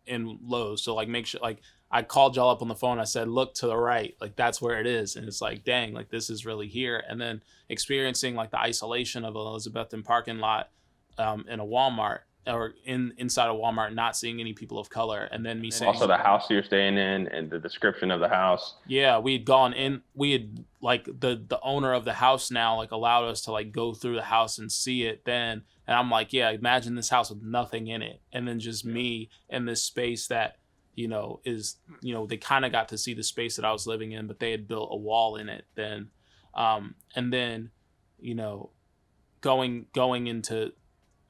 Lowe's. So like make sure, like I called y'all up on the phone. I said, look to the right, like that's where it is, and it's like, dang, like this is really here. And then experiencing like the isolation of Elizabethton parking lot, in a Walmart, or inside a Walmart, not seeing any people of color, and then me saying Also, the house you're staying in and the description of the house. yeah, we had gone in, we had like the owner of the house now like allowed us to like go through the house and see it then, and I'm like, yeah, imagine this house with nothing in it, and then just me in this space that, you know, is, you know, they kind of got to see the space that I was living in, but they had built a wall in it then, and then, you know, going into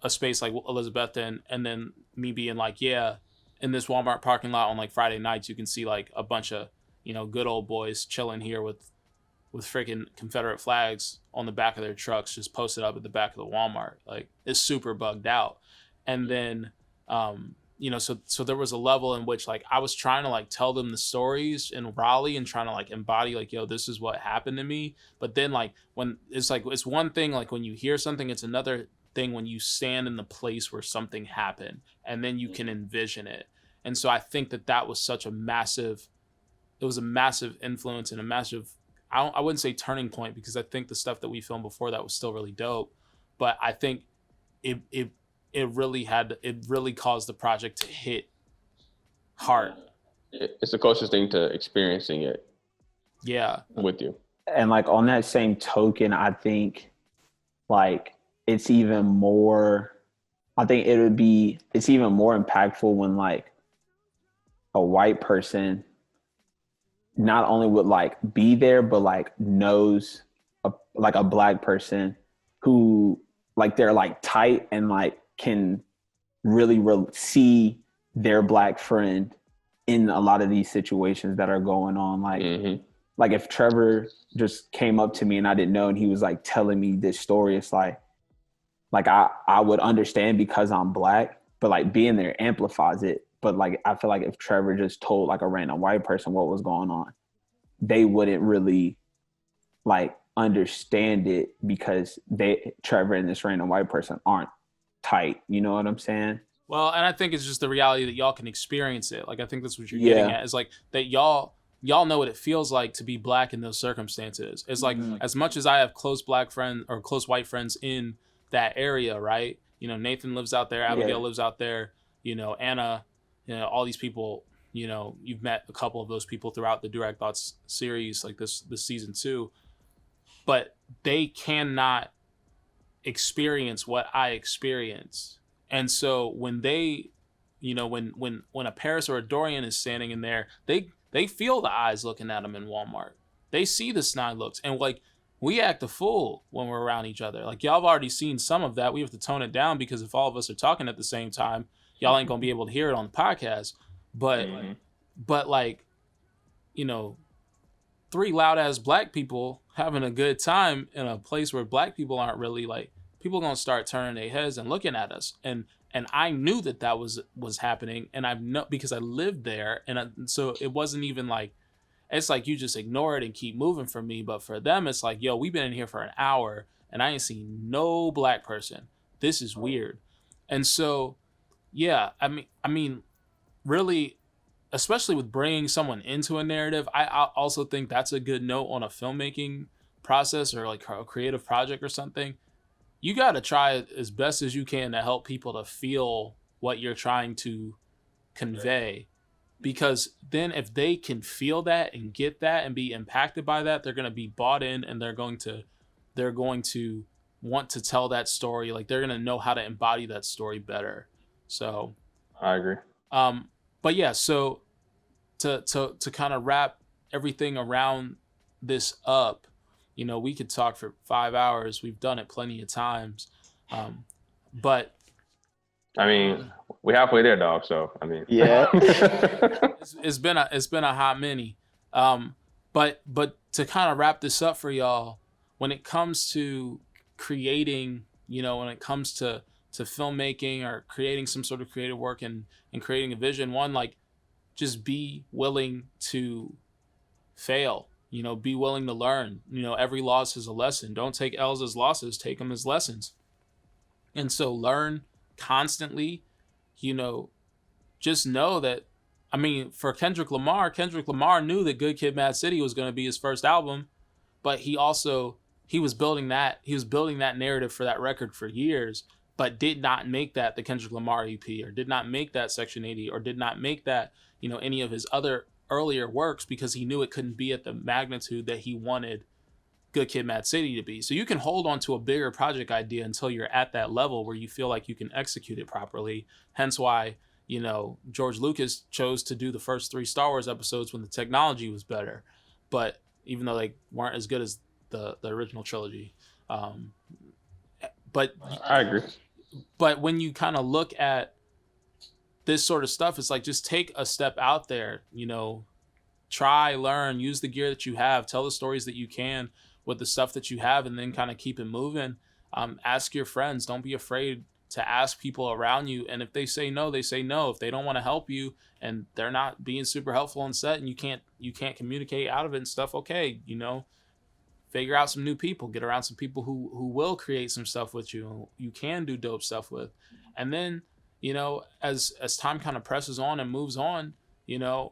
a space like Elizabethton, and then me being like, yeah, in this Walmart parking lot on like Friday nights, you can see like a bunch of, you know, good old boys chilling here with freaking Confederate flags on the back of their trucks, just posted up at the back of the Walmart. Like it's super bugged out. And then, you know, so there was a level in which like I was trying to like tell them the stories in Raleigh and trying to like embody like, yo, this is what happened to me. But then like when it's like, it's one thing, like when you hear something, it's another thing when you stand in the place where something happened and then you can envision it. And so I think that was such a massive, it was a massive influence and a massive, I wouldn't say turning point, because I think the stuff that we filmed before that was still really dope, but I think it really caused the project to hit hard. It's the closest thing to experiencing it. Yeah. With you. And like on that same token, I think like it's even more, it's even more impactful when like a white person not only would like be there, but like knows like a black person who like they're like tight and like can really see their black friend in a lot of these situations that are going on. Like, like if Trevor just came up to me and I didn't know, and he was like telling me this story, it's like I would understand because I'm black, but like being there amplifies it. But like, I feel like if Trevor just told like a random white person what was going on, they wouldn't really like understand it because Trevor and this random white person aren't tight. You know what I'm saying? Well, and I think it's just the reality that y'all can experience it. Like, I think that's what you're getting at, is like that y'all know what it feels like to be black in those circumstances. It's like, as much as I have close black friends or close white friends in that area, right? You know, Nathan lives out there, Abigail lives out there, you know, Anna, you know, all these people, you know, you've met a couple of those people throughout the Durag Thoughts series, like this season 2, but they cannot experience what I experience. And so when they, you know, when a Paris or a Dorian is standing in there, they feel the eyes looking at them in Walmart. They see the snide looks, and like, we act a fool when we're around each other. Like, y'all have already seen some of that. We have to tone it down, because if all of us are talking at the same time, y'all ain't gonna be able to hear it on the podcast. But but like, you know, 3 loud ass black people having a good time in a place where black people aren't really, like, people gonna start turning their heads and looking at us. And I knew that was happening, and I've know, because I lived there, and so it wasn't even like, it's like you just ignore it and keep moving from me. But for them, it's like, yo, we've been in here for an hour and I ain't seen no black person. This is weird. And so, yeah, I mean, really, especially with bringing someone into a narrative, I also think that's a good note on a filmmaking process or like a creative project or something, you got to try as best as you can to help people to feel what you're trying to convey. Because then if they can feel that and get that and be impacted by that, they're going to be bought in, and they're going to want to tell that story. Like, they're going to know how to embody that story better. So I agree. But yeah, so to kind of wrap everything around this up, you know, we could talk for 5 hours. We've done it plenty of times. But I mean, we're halfway there, dog. So I mean, Yeah. it's been a hot minute. But to kind of wrap this up for y'all, when it comes to creating, you know, when it comes to filmmaking or creating some sort of creative work and creating a vision, one, like, just be willing to fail, you know, be willing to learn. You know, every loss is a lesson. Don't take L's as losses, take them as lessons. And so learn constantly, you know, just know that, I mean, for Kendrick Lamar knew that Good Kid, Mad City was going to be his first album, but he was building that narrative for that record for years, but did not make that the Kendrick Lamar EP, or did not make that Section 80, or did not make that, you know, any of his other earlier works, because he knew it couldn't be at the magnitude that he wanted Good Kid, Mad City to be. So you can hold on to a bigger project idea until you're at that level where you feel like you can execute it properly. Hence why, you know, George Lucas chose to do the first 3 Star Wars episodes when the technology was better, but even though they weren't as good as the original trilogy. But I agree. But when you kind of look at this sort of stuff, it's like, just take a step out there, you know, try, learn, use the gear that you have, tell the stories that you can with the stuff that you have, and then kind of keep it moving. Ask your friends. Don't be afraid to ask people around you. And if they say no, they say no. If they don't want to help you and they're not being super helpful on set, and you can't communicate out of it and stuff, okay, you know, figure out some new people, get around some people who will create some stuff with you can do dope stuff with. And then, you know, as time kind of presses on and moves on, you know,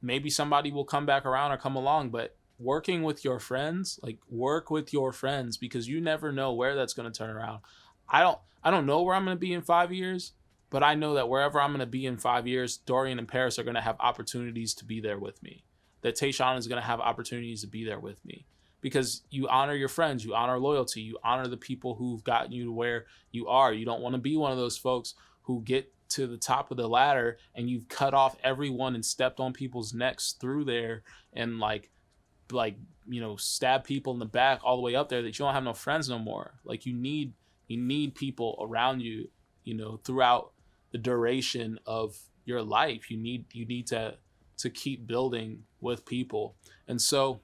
maybe somebody will come back around or come along. But working with your friends, like, work with your friends, because you never know where that's going to turn around. I don't know where I'm going to be in 5 years, but I know that wherever I'm going to be in 5 years, Dorian and Paris are going to have opportunities to be there with me. That Tayshawn is going to have opportunities to be there with me. Because you honor your friends, you honor loyalty, you honor the people who've gotten you to where you are. You don't want to be one of those folks who get to the top of the ladder and you've cut off everyone and stepped on people's necks through there, and like you know, stab people in the back all the way up there, that you don't have no friends no more. Like, you need people around you, you know, throughout the duration of your life. You need to keep building with people. And so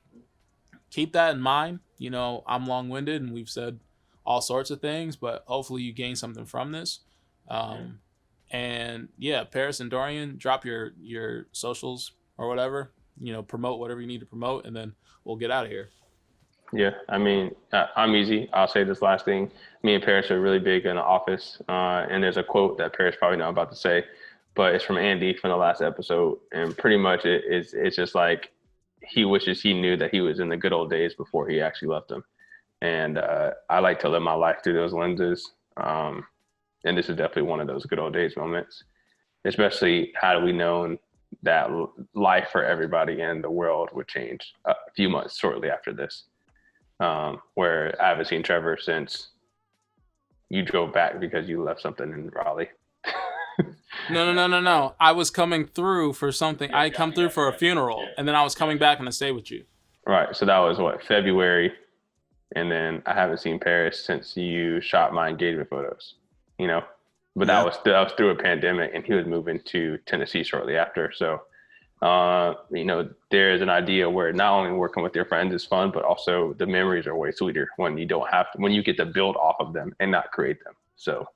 keep that in mind. You know, I'm long-winded and we've said all sorts of things, but hopefully you gain something from this. And yeah, Paris and Dorian, drop your socials or whatever, you know, promote whatever you need to promote, and then we'll get out of here. Yeah, I mean, I'm easy. I'll say this last thing. Me and Paris are really big in the office, and there's a quote that Paris probably not about to say, but it's from Andy from the last episode, and pretty much it's just like, he wishes he knew that he was in the good old days before he actually left them. And I like to live my life through those lenses. And this is definitely one of those good old days moments, especially had we known that life for everybody in the world would change a few months shortly after this, where I haven't seen Trevor since you drove back because you left something in Raleigh. No. I was coming through for something. I come through for a funeral, and then I was coming back and to stay with you. Right. So that was February. And then I haven't seen Paris since you shot my engagement photos, you know, but that was through a pandemic, and he was moving to Tennessee shortly after. So, you know, there is an idea where not only working with your friends is fun, but also the memories are way sweeter when you don't have to, when you get to build off of them and not create them. So,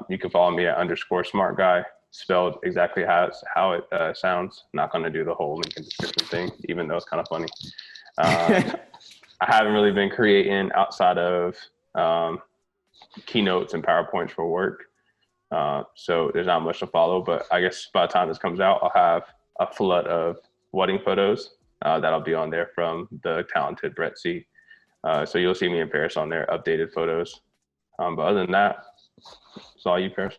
you can follow me at _smartguy, spelled exactly how it sounds. Not going to do the whole link in description thing, even though it's kind of funny. I haven't really been creating outside of keynotes and PowerPoints for work. So there's not much to follow, but I guess by the time this comes out, I'll have a flood of wedding photos that'll be on there from the talented Brett C. So you'll see me in Paris on there, updated photos. But other than that, it's all you, Paris.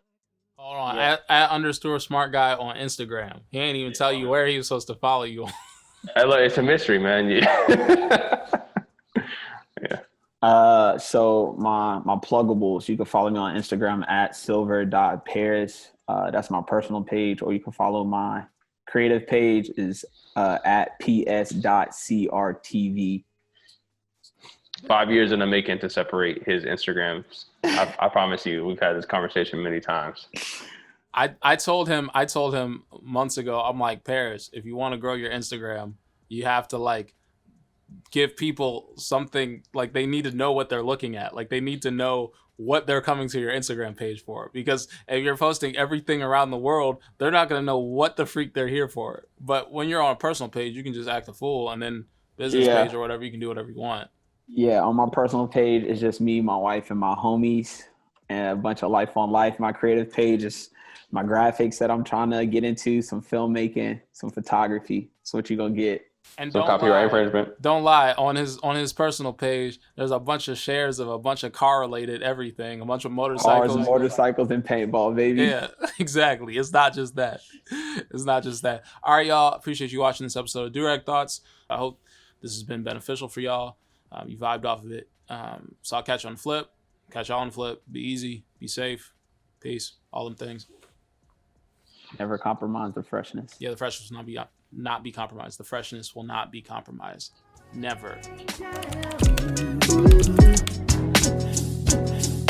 Hold on, at _ smart guy on Instagram. He ain't even tell you where he was supposed to follow you on. It's a mystery, man. Yeah. So my pluggables, you can follow me on Instagram at silver.paris. That's my personal page, or you can follow my creative page is at ps.crtv. 5 years in the making to separate his Instagrams. I promise you, we've had this conversation many times. I told him months ago, I'm like, Paris, if you want to grow your Instagram, you have to like give people something, like they need to know what they're looking at. Like they need to know what they're coming to your Instagram page for, because if you're posting everything around the world, they're not going to know what the freak they're here for. But when you're on a personal page, you can just act a fool, and then business page or whatever, you can do whatever you want. Yeah, on my personal page, it's just me, my wife, and my homies, and a bunch of life on life. My creative page is my graphics that I'm trying to get into, some filmmaking, some photography. That's what you're gonna get. And some copyright infringement. Don't lie. On his personal page, there's a bunch of shares of a bunch of car related everything, a bunch of motorcycles. Cars, motorcycles, and paintball, baby. Yeah, exactly. It's not just that. All right, y'all. Appreciate you watching this episode of Durag Thoughts. I hope this has been beneficial for y'all. You vibed off of it. So I'll catch you on the flip. Catch y'all on the flip. Be easy. Be safe. Peace. All them things. Never compromise the freshness. Yeah, the freshness will not be compromised. The freshness will not be compromised. Never.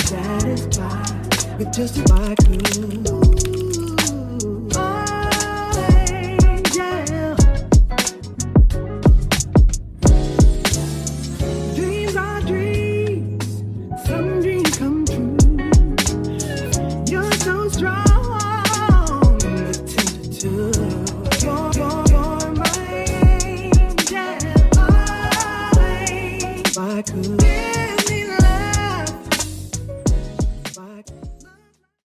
Satisfied with just my good. I could